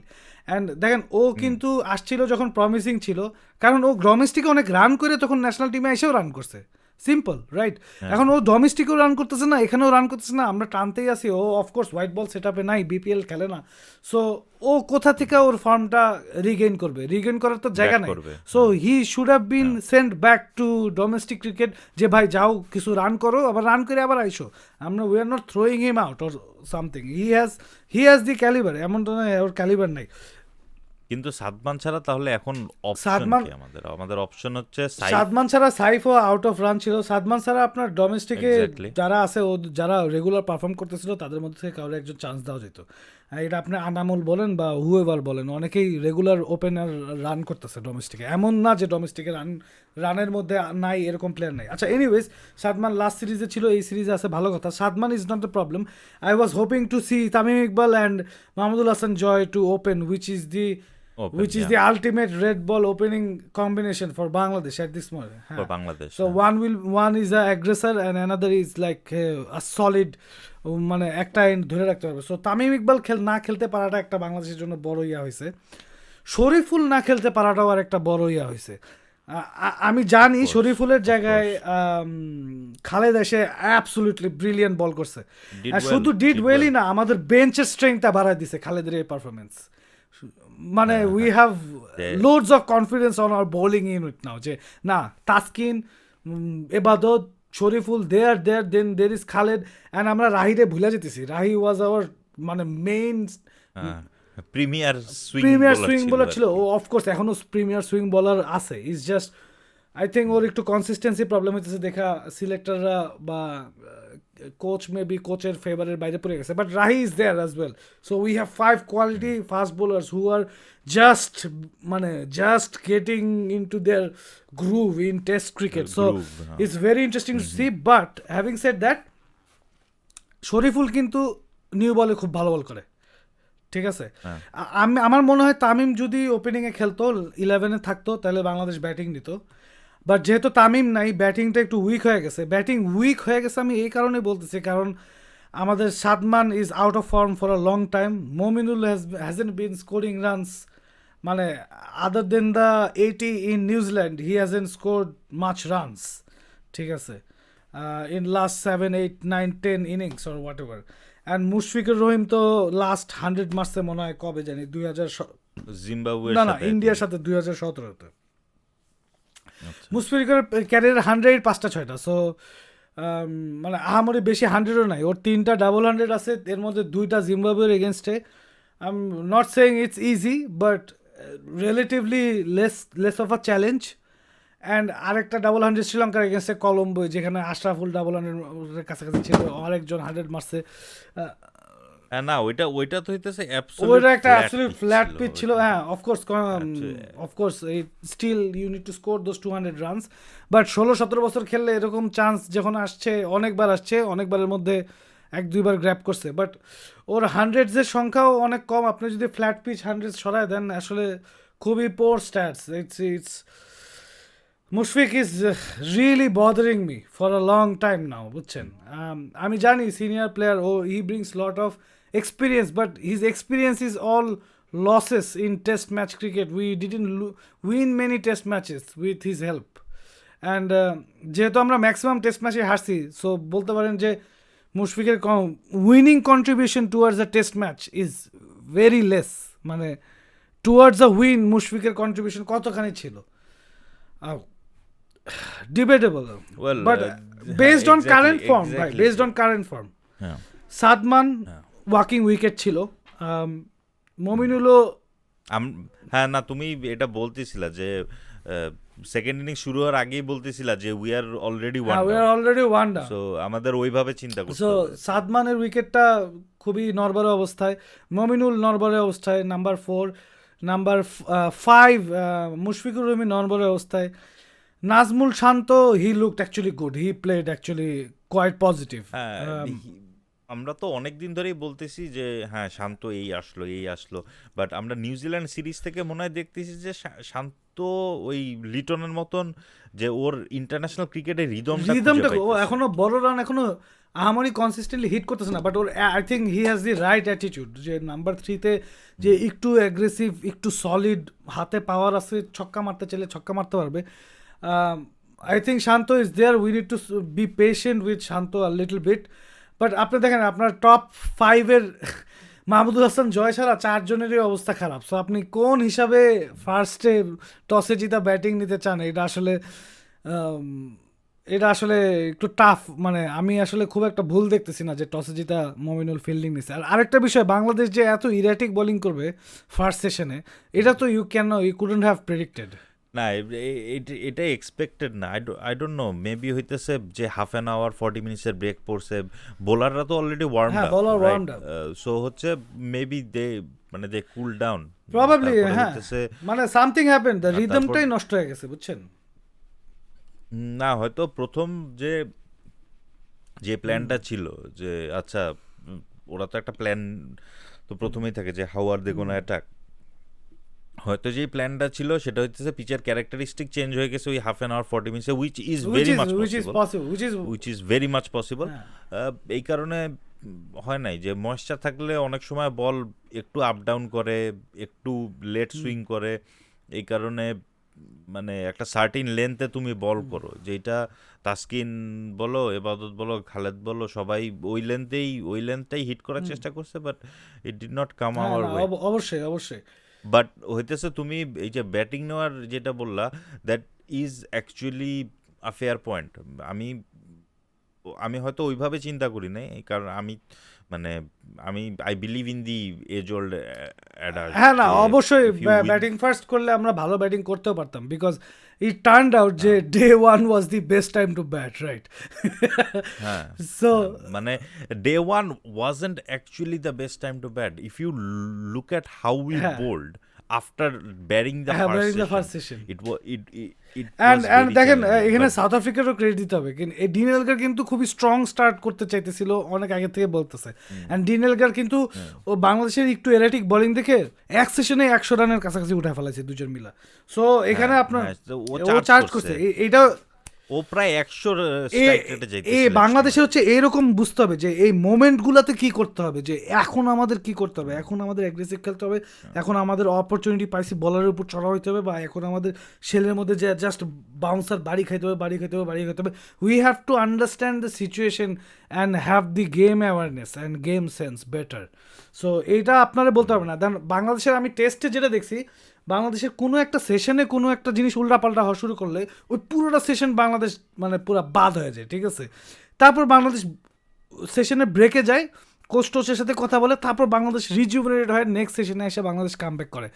And দেখেন ও কিন্তু আসছিল যখন প্রমিসিং ছিল, কারণ ও ডোমেস্টিকে অনেক রান করে তখন ন্যাশনাল টিমে এসেও রান করছে, সিম্পল, রাইট। এখন ও ডোমেস্টিকেও রান করতেছে না, এখানেও রান করতেছে না, আমরা টানতেই আসি। ও অফকোর্স হোয়াইট বল সেট আপে নাই, বিপিএল খেলে না, সো ও কোথা থেকে ওর ফর্মটা রিগেইন করবে? রিগেইন করার তো জায়গা নাই। So he should have been sent back to domestic cricket, যে ভাই যাও কিছু রান করো, আবার রান করে আবার আইসো। আমরা we are not throwing him out or something, he has the calibre, এমন তো নয় ওর ক্যালিবার নাই। কিন্তু সাদমান ছাড়া তাহলে এখন অপশন সাদমান কি আমাদের অপশন হচ্ছে সাইফ। সাদমান ছাড়া সাইফও আউট অফ রান ছিল। সাদমান ছাড়া আপনার ডোমেস্টিকে এক্স্যাক্টলি। যারা আছে যারা রেগুলার পারফর্ম করতেছিল তাদের মধ্যে থেকে কারো একজন চান্স দেওয়া যেত। এটা আপনি আনামুল বলেন বা হুয়েভার বলেন, অনেকেই রেগুলার ওপেনার রান করতেছে ডোমেস্টিকে, এমন না যে ডোমেস্টিকে রানের মধ্যে নাই এরকম প্লেয়ার নাই। আচ্ছা, এনিওয়েজ, সাদমান লাস্ট সিরিজে ছিল, এই সিরিজে আছে, ভালো কথা। Sadman is not the problem. I was hoping to see Tamim Iqbal and Mahmudul Hasan Joy to open, which is the ultimate red ball opening combination for Bangladesh at this moment. For Bangladesh. So one is a aggressor and another is like a solid, মানে একটা and ধরে রাখতে পারবে। So Tamim Iqbal না খেলতে পারাটা একটা বাংলাদেশের জন্য বড় ইয়া হয়েছে। শরীফুল না খেলতে পারাটাও আর একটা বড় ইয়া হয়েছে। আমি জানি শরীফুলের জায়গায় খালেদ এসে অ্যাবসলিউটলি ব্রিলিয়ান্ট বল করছে। আর শুধু ডিড ওয়েলই না, আমাদের বেঞ্চের স্ট্রেংথটা বাড়ায় দিছে খালেদের এই পারফরমেন্স। মানে we have loads of confidence on our bowling unit now, যে না, Taskin, Ebadot, Shoriful, then there is Khaled, and আমরা রাহিরে ভুলে যেতেছি। রাহি ওয়াজ আওয়ার মানে মেইন প্রিমিয়ার সুইং বলার ছিল। ও অফকোর্স এখনো প্রিমিয়ার সুইং বলার আছে, ইজ জাস্ট আই থিঙ্ক ওর একটু কনসিস্টেন্সি প্রবলেম হইতেছে দেখা সিলেক্টররা বা কোচ মেবি কোচের ফেভারের বাইরে পড়ে গেছে। But Rahi is there as well. So we have 5 quality fast bowlers who are just getting into their groove in test cricket. So it's very interesting to see. But having said that, Shoriful কিন্তু new বলে খুব ভালো বল করে, ঠিক আছে। আমার মনে হয় তামিম যদি ওপেনিংয়ে খেলতো, 11-এ থাকতো, তাহলে বাংলাদেশ ব্যাটিং নিত। বাট যেহেতু তামিম নাই, ব্যাটিংটা একটু উইক হয়ে গেছে। ব্যাটিং উইক হয়ে গেছে আমি এই কারণে বলতেছি, কারণ আমাদের Sadman is out of form for a long time. Mominul hasn't been scoring runs, মানে other than the 80 in New Zealand, he hasn't scored much runs, ঠিক আছে, in last 7, 8, 9, 10 innings or whatever. And Mushfiqur Rahim তো লাস্ট 100 মার্চে মনে হয় কবে জানি 2000 জিম্বাবুয়ের না ইন্ডিয়ার সাথে 2017-তে মুশফিকুর ক্যারিয়ার 100 5টা 6টা। সো মানে আহামরি বেশি 100ও নাই, ওর 3টা ডাবল 100 আছে, এর মধ্যে 2টা জিম্বাবুয়ের এগেনস্টে। I am not saying it's easy, but relatively less of a challenge. And আরেকটা ডাবল 100 শ্রীলঙ্কার এগেনস্টে কলম্বো, যেখানে আশরাফুল ডাবল 100 কাছাকাছি ছিল, আরেকজন 100 মারছে। না, ওইটা তো হইতেছে ওইটা একটা অ্যাবসলিউট ফ্ল্যাট পিচ ছিল। হ্যাঁ, of course still you need to score those 200 runs. But 16-17 বছর খেললে এরকম চান্স যখন আসছে, অনেকবারের মধ্যে 1-2বার গ্র্যাব করছে। বাট ওর 100s-এর সংখ্যাও অনেক কম। আপনি যদি ফ্ল্যাট পিচ 100 সরায় দেন, আসলে খুবই poor stats. It's Mushfiq is really bothering me for a long time now, বুঝছেন। আমি জানি senior player, he brings lot of experience, but his experience is all losses in test match cricket. We didn't win many test matches with his help, and যেহেতু আমরা maximum test ম্যাচে হারছি, so বলতে পারেন যে মুশফিকের winning contribution towards a test match is very less. মানে towards a win মুশফিকের contribution কতখানি ছিল, debatable. But based on current form, ভাই, based on current form, Sadman walking wicket ছিল। মমিনুলও হ্যাঁ, না, তুমি এটা বলতেছিলা যে সেকেন্ড ইনিংস শুরু হওয়ার আগেই বলতেছিলা যে we R already one down. So আমাদের ওইভাবে চিন্তা করতে হবে। সো সাদমানের উইকেটটা খুবই নড়বড়ে অবস্থায়, মমিনুল নড়বড়ে অবস্থায়, নাম্বার 4, নাম্বার 5 মুশফিকুর রহিম নড়বড়ে অবস্থায়, Najmul Shanto, he looked actually good, he played actually quite positive. আমরা তো অনেক দিন ধরেই বলতেছি যে হ্যাঁ, শান্ত এই আসলো, বাট আমরা নিউজিল্যান্ড সিরিজ থেকে মনে হয় দেখতেছি যে শান্ত ওই লিটনের মতন, যে ওর ইন্টারন্যাশনাল ক্রিকেটের রিদমটা ও এখনো বড় রান এখনো আহামরি কনসিস্টেন্টলি হিট করতেছে না। But or I think he has the right attitude, যে নাম্বার 3-তে যে একটু অ্যাগ্রেসিভ, একটু সলিড, হাতে পাওয়ার আছে, ছক্কা মারতে চাইলে ছক্কা মারতে পারবে। I think Shanto is there, we need to be patient with Shanto a little bit. But আপনি দেখেন আপনার টপ 5-এর মাহমুদুল হাসান জয় ছাড়া 4 জনেরই অবস্থা খারাপ। সো আপনি কোন হিসাবে ফার্স্টে টসে জিতা ব্যাটিং নিতে চান, এটা আসলে এটা আসলে একটু টাফ, মানে আমি আসলে খুব একটা ভুল দেখতেছি না যে টসে জিতা মমিনুল ফিল্ডিং নিছে। আর আরেকটা বিষয়, বাংলাদেশ যে এত ইরাটিক বোলিং করবে ফার্স্ট সেশনে, এটা তো ইউ কুডন্ট হ্যাভ প্রেডিক্টেড। না এটা এক্সপেক্টেড না। আই ডোন্ট নো, মেবি হইতেছে যে হাফ অ্যান আওয়ার 40 মিনিটসের ব্রেক পড়ছে, বোলাররা তো অলরেডি ওয়ার্ম হ্যাঁ, up, bowler right? warmed up. So হচ্ছে maybe they cool down, probably, তারপরে হ্যাঁ, হইতেছে মানে সামথিং হ্যাপেন, দ্য তারপর রিদমটাই নষ্ট হয়ে গেছে, বুঝছেন? না হয়তো প্রথম যে যে প্ল্যানটা ছিল যে আচ্ছা, ওরা তো একটা প্ল্যান তো প্রথমেই থাকে যে how are they gonna attack. হয়তো যেই প্ল্যানটা ছিল সেটা হচ্ছে পিচের ক্যারেক্টারিস্টিক চেঞ্জ হয়ে গেছে ওই হাফ অ্যান আওয়ার 40 মিনিটসে, which is very much possible, which is very much possible. এই কারণে হয় নাই যে ময়েশ্চার থাকলে অনেক সময় বল একটু আপ ডাউন করে, একটু লেট সুইং করে, এই কারণে মানে একটা সার্টিন লেন্থে তুমি বল করো, যেটা তাসকিন বলো, এবাদত বলো, খালেদ বলো, সবাই ওই লেন্থেই হিট করার চেষ্টা করছে, but it did not come হ্যাঁ, আওয়ার না, ওয়ে। অবশ্যই, অবশ্যই। বাট হইতেছে তুমি এই যে ব্যাটিং নেওয়ার যেটা বললা, that is actually a fair point. আমি আমি হয়তো ওইভাবে চিন্তা করি নাই, কারণ মানে আমি I believe in the age old adage, হ্যাঁ, না, যে অবশ্যই if you win. Batting first করলে আমরা ভালো ব্যাটিং করতেও পারতাম, বিকজ ইট টার্নড আউট যে day one was the best time to bat, right? হ্যাঁ, সো মানে day one wasn't actually the best time to bat if you look at how we হ্যাঁ, bowled after batting the হ্যাঁ, first batting the session. First session. It was it and was and very দেখেন, challenging, এখানে but south আফ্রিকারও credit দিতে হবে, কিন্তু এই dean Elgar কিন্তু খুবই স্ট্রং স্টার্ট করতে চাইতেছিল, অনেক আগে থেকে বলতেছে। অ্যান্ড ডিন এলগার কিন্তু ও বাংলাদেশের একটু এরাটিক বোলিং দেখে এক সেশনে 100 রানের কাছাকাছি উঠে ফেলাইছে দুজন মিলা। সো এখানে হ্যাঁ, আপনার হ্যাঁ, তো ও ও চার্জ চার্জ করছে, করছে এইটা। ও প্রায় 100 এ স্ট্রাইক রেটে এ যাইতেছিল এক বাংলাদেশে সময়। হচ্ছে এইরকম বুঝতে হবে যে এই মোমেন্টগুলোতে কি করতে হবে, যে এখন আমাদের কি করতে হবে, এখন আমাদের অ্যাগ্রেসিভ খেলতে হবে, এখন আমাদের অপরচুনিটি পাইছি বলারের উপর চড়া হইতে হবে, বা এখন আমাদের শেলের মধ্যে যে জাস্ট বাউন্সার বাড়ি খাইতে হবে, বাড়ি খাইতে হবে, বাড়ি খাইতে হবে। We have to understand the situation and have the game awareness and game sense better. So এইটা আপনারা বলতে হবে না। দেন বাংলাদেশের আমি টেস্টে যেটা দেখছি, বাংলাদেশের কোনো একটা সেশনে কোনো একটা জিনিস উল্টাপাল্টা হওয়া শুরু করলে ওই পুরোটা সেশন বাংলাদেশ মানে পুরো বাদ হয়ে যায়, ঠিক আছে? তারপর বাংলাদেশ সেশনে ব্রেকে যায়, কোচ টোচের সাথে কথা বলে, তারপর বাংলাদেশ রিজুভেনেটেড হয়, নেক্সট সেশনে এসে বাংলাদেশ কামব্যাক করে।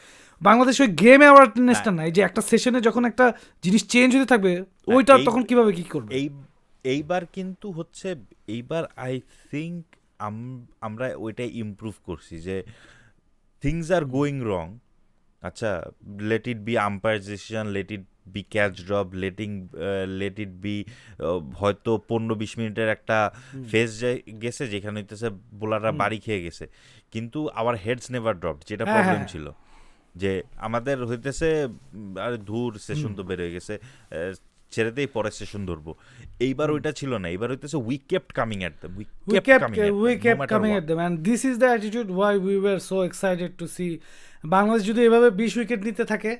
বাংলাদেশ ওই গেম অ্যাওয়ারনেসটা নাই, যে একটা সেশনে যখন একটা জিনিস চেঞ্জ হতে থাকবে ওইটা এই তখন কিভাবে কি করবে। এই এইবার কিন্তু হচ্ছে, এইবার আই থিঙ্ক আমরা ওইটাই ইমপ্রুভ করছি যে থিংস আর গোয়িং রং। আচ্ছা, let it be umpire decision, let it be catch drop, let it be হয়তো 15-20 মিনিটের একটা ফেজ গেছে যেখানে হইতেছে বোলাররা বাড়ি খেয়ে গেছে, কিন্তু আওয়ার হেডস নেভার ড্রপ, যেটা হ্যাঁ, প্রবলেম হ্যাঁ, ছিল যে আমাদের হইতেছে আরে ধুর সেশন তো বের হয়ে গেছে, ছেড়েতেই পরের সেশন ধরবো। এইবার ওইটা ছিল না, এইবার হইতেছে we kept coming at them, we we kept kept coming at we them no kept matter coming what. at them, and this is the attitude why we were so excited to see Bangladesh যদি এভাবে 20 wicket নিতে থাকে।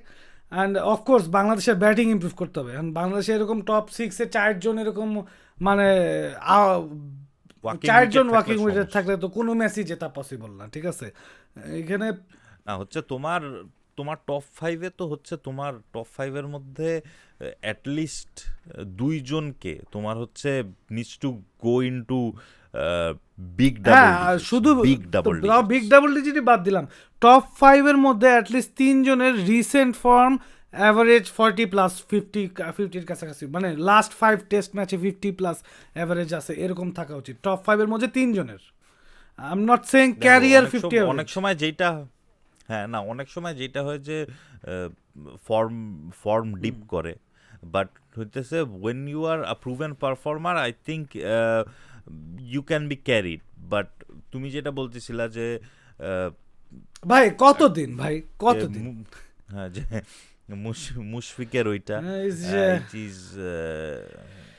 And of course বাংলাদেশের batting improve করতে হবে, and বাংলাদেশে এরকম top 6-এ 4 জন এরকম মানে Walking 4 জন wicket ওয়াকিং থাকলে উইকেট সমস্যা। থাকলে তো কোনো ম্যাচই জেতা পসিবল না, ঠিক আছে? এখানে না হচ্ছে তোমার তোমার টপ ফাইভে তো হচ্ছে তোমার টপ ফাইভের মধ্যে অ্যাটলিস্ট 2 জনকে তোমার হচ্ছে needs to go into big double হ্যাঁ, আর শুধু বিগ ডাবল বিগ ডাবল ডিজিটই বাদ দিলাম, টপ 5-এর মধ্যে অ্যাটলিস্ট 3 জনের রিসেন্ট ফর্ম অ্যাভারেজ 40+, 50-50-র কাছাকাছি, মানে লাস্ট 5 টেস্ট ম্যাচে 50+ অ্যাভারেজ আছে, এরকম থাকা উচিত টপ 5-এর মধ্যে 3 জনের। I am not saying career 50 অনেক সময় যেটা, হ্যাঁ না, অনেক সময় যেটা হয় যে ফর্ম ডিপ করে, বাট হইতেছে when you are a proven performer I think you can be carried. But তুমি যেটা বলতেছিলা যে ভাই কতদিন, ভাই কতদিন। হ্যাঁ, যে মুশফিকের ওইটা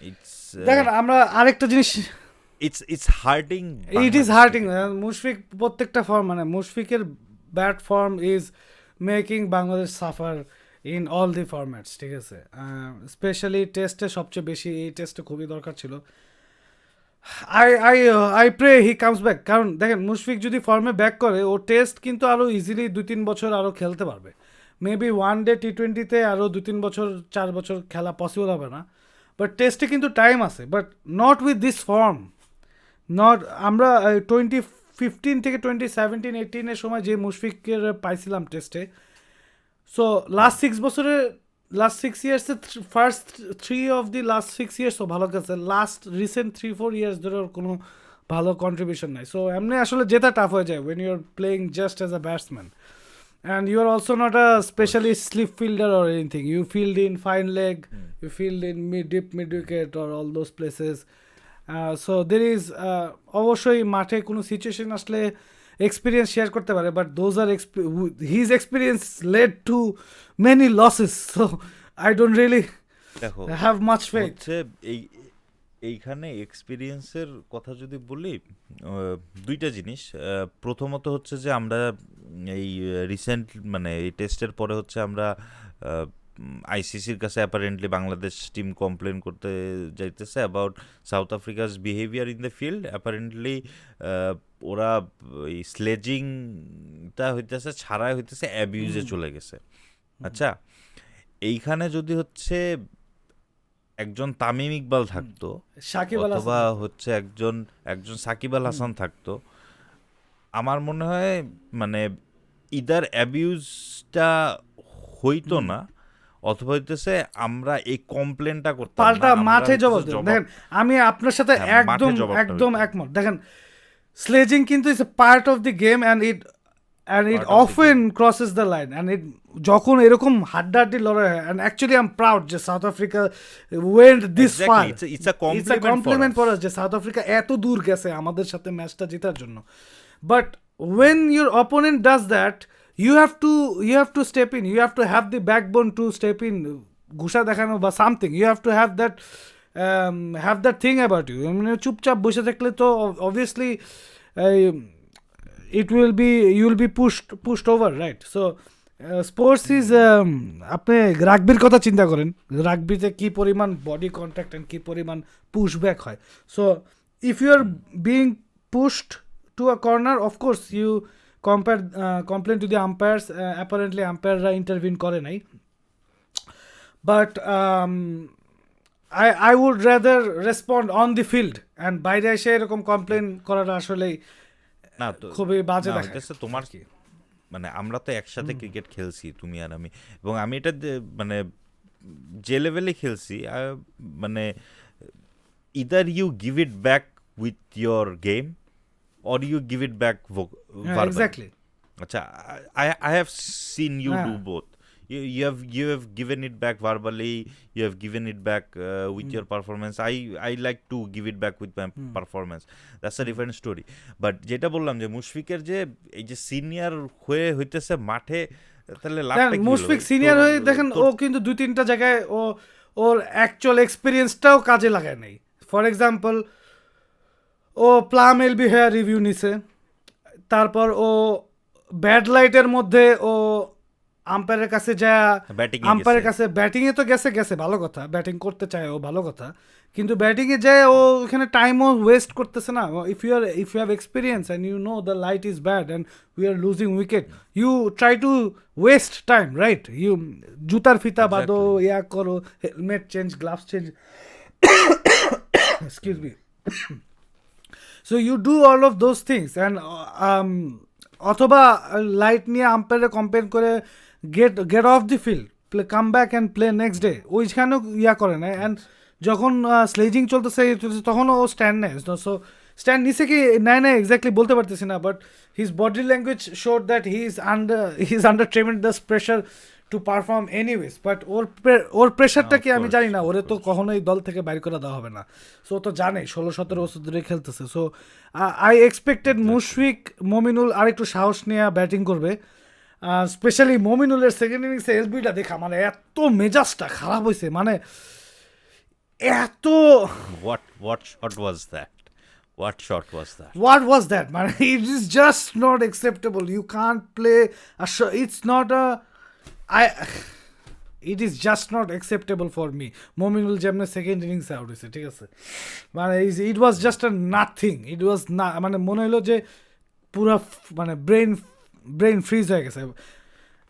ইটস দেখেন আমরা আরেকটা জিনিস, it's hurting, it is hurting. Mushfiq প্রত্যেকটা ফর্ম, মানে মুশফিকের bat form is making Bangladesh suffer in all the formats, ঠিক আছে? স্পেশালি টেস্টে সবচেয়ে বেশি, এই টেস্টে খুবই দরকার ছিল। I pray he comes back, কারণ দেখেন মুশফিক যদি ফর্মে ব্যাক করে ও টেস্ট কিন্তু আরও ইজিলি 2-3 বছর আরও খেলতে পারবে। মেবি ওয়ান ডে T20-তে আরও 2-3 বছর 4 বছর খেলা পসিবল হবে না, বাট টেস্টে কিন্তু টাইম আছে, but not with this form. Not আমরা 2015 থেকে 2017-18 সময় যে মুশফিকের পাইছিলাম টেস্টে, সো লাস্ট 6 বছরে, লাস্ট 6 ইয়ার্সে ফার্স্ট 3 অফ দি লাস্ট 6 ইয়ার্সও ভালো গেছে, লাস্ট রিসেন্ট 3-4 ইয়ার্স ধরে ওর কোনো ভালো কন্ট্রিবিউশন নাই। সো এমনি আসলে জেতা টাফ হয়ে যায় when you are playing just as a batsman, and you are also not a specialist slip fielder or anything. You field in fine leg, you field in mid wicket or all those places. So there is অবশ্যই মাঠে কোনো situation আসলে experience share করতে পারে, but those are his experience led to many losses, so I don't really দেখো have much faith. হচ্ছে এইখানে এক্সপিরিয়েন্সের কথা যদি বলি, দুইটা জিনিস। প্রথমত হচ্ছে যে আমরা এই রিসেন্ট মানে এই টেস্টের পরে হচ্ছে আমরা আইসিসির কাছে অ্যাপারেন্টলি বাংলাদেশ টিম কমপ্লেন করতে যাইতেছে about south আফ্রিকাস behaviour in the field. Apparently ওরা এই স্লেজিংটা হইতেছে ছাড়াই হইতেছে অ্যাবিউজে চলে গেছে। আচ্ছা, এইখানে যদি হচ্ছে একজন তামিম ইকবাল থাকতো সাকিব আল অথবা হাসান, হচ্ছে একজন সাকিব আল হাসান থাকতো, আমার মনে হয় মানে ইদার অ্যাবিউজটা হইতো না, অথবা হইতেছে আমরা এই কমপ্লেনটা করতাম না, পাল্টা আমরা মাঠে হইতেছে জবাব দেবেন। দেখেন আমি আপনার সাথে হ্যাঁ, মাঠে একদম জবাবটা একদম হইতো। একমত। দেখেন স্লেজিং কিন্তু is a part of the game, and it Part of the often crosses the line, and it যখন এরকম হাড্ডাহাড্ডি লড়াই হয়, and actually I am proud যে South Africa went this Exactly, far. it's a it's a compliment compliment for for us. Us যে South Africa এত দূর গেছে আমাদের সাথে ম্যাচটা জেতার জন্য। But when your opponent does that, you have to step in, you have to have the backbone to step in, ঘুষা দেখানো বা something, you have to have that thing about you. I mean, চুপচাপ বসে থাকলে তো obviously you will be pushed over, right? So sports is, আপনি রাগবির কথা চিন্তা করেন, রাগবিতে কি পরিমাণ বডি কন্ট্যাক্ট অ্যান্ড কি পরিমাণ পুশ ব্যাক হয়। So if you are being pushed to a corner, of course you complain to the umpires, apparently আম্পায়াররা ইন্টারভিন করে নাই, but I would rather respond on the field, and বাইরে এসে এরকম complain করাটা আসলেই না তো খুবই বাজে না, দেখায়। হইতেছে তোমার কি মানে আমরা তো একসাথে ক্রিকেট খেলছি তুমি আর আমি, এবং আমি এটা মানে যে লেভেলে খেলছি, মানে either you give it back with your game or you give it back exactly. আচ্ছা, I have seen you Yeah. do both. You have given it back verbally, you have given it back with your performance. I like to give it back with my performance. That's a different story. But যেটা বললাম যে মুশফিকের যে এই যে senior হয়ে হইতেছে মাঠে, তাহলে লাভটা কি হলো? মুশফিক সিনিয়র হয়ে দেখেন ও কিন্তু 2-3টা জায়গায় ওর অ্যাকচুয়াল এক্সপিরিয়েন্সটাও কাজে লাগায় নাই। ফর এক্সাম্পল, ও প্লাম এলবি হয়ে রিভিউ নিছে, তারপর ও ব্যাড লাইটের মধ্যে ও আম্পায়ারের কাছে যা Batting এ আম্পায়ারের গেছে। কাছে ব্যাটিংয়ে তো গেছে ভালো কথা, ব্যাটিং করতে চায় ও ভালো কথা, কিন্তু ব্যাটিংয়ে যায় ও ওখানে টাইমও ওয়েস্ট করতেছে না। If you have experience and you know the light is bad and we are losing wicket, you try to waste time, right? You জুতার ফিতা বাঁধো, ইয়া করো, helmet change, gloves change, excuse me. So you do all of those things, and অথবা light নিয়ে আম্পায়ারে complain করে get off the field, come back and play next day, ওইখানেও ইয়া করে না। অ্যান্ড যখন স্লেজিং চলতেছে তখনও ও স্ট্যান্ড নেয়। সো স্ট্যান্ড নিচে কি নেয় না এক্স্যাক্টলি বলতে পারতেছি না, but his body language showed that he is under tremendous pressure to perform anyways. But ওর প্রেশারটা কি আমি জানি না, ওরে তো কখনোই দল থেকে বাইর করে দেওয়া হবে না। সো ও তো জানে 16-17 বছর ধরে খেলতেছে। So I expected Mushfiq, Mominul আর একটু সাহস নিয়ে ব্যাটিং করবে। স্পেশালি মমিনুলের সেকেন্ড ইনিংসে এলবিটা দেখা মানে এত মেজাজটা খারাপ হয়েছে, মানে এত What shot was that? What shot was that? What was that, man? It is just not acceptable. You can't play a show. It's not a. It is just not acceptable for me. Mominul যেমন second ইনিংসে out হয়েছে, ঠিক আছে, মানে it was just a nothing. ইট ওয়াজ না, মানে মনে হলো যে পুরো মানে ব্রেন ফ্রিজ হয়ে গেছে।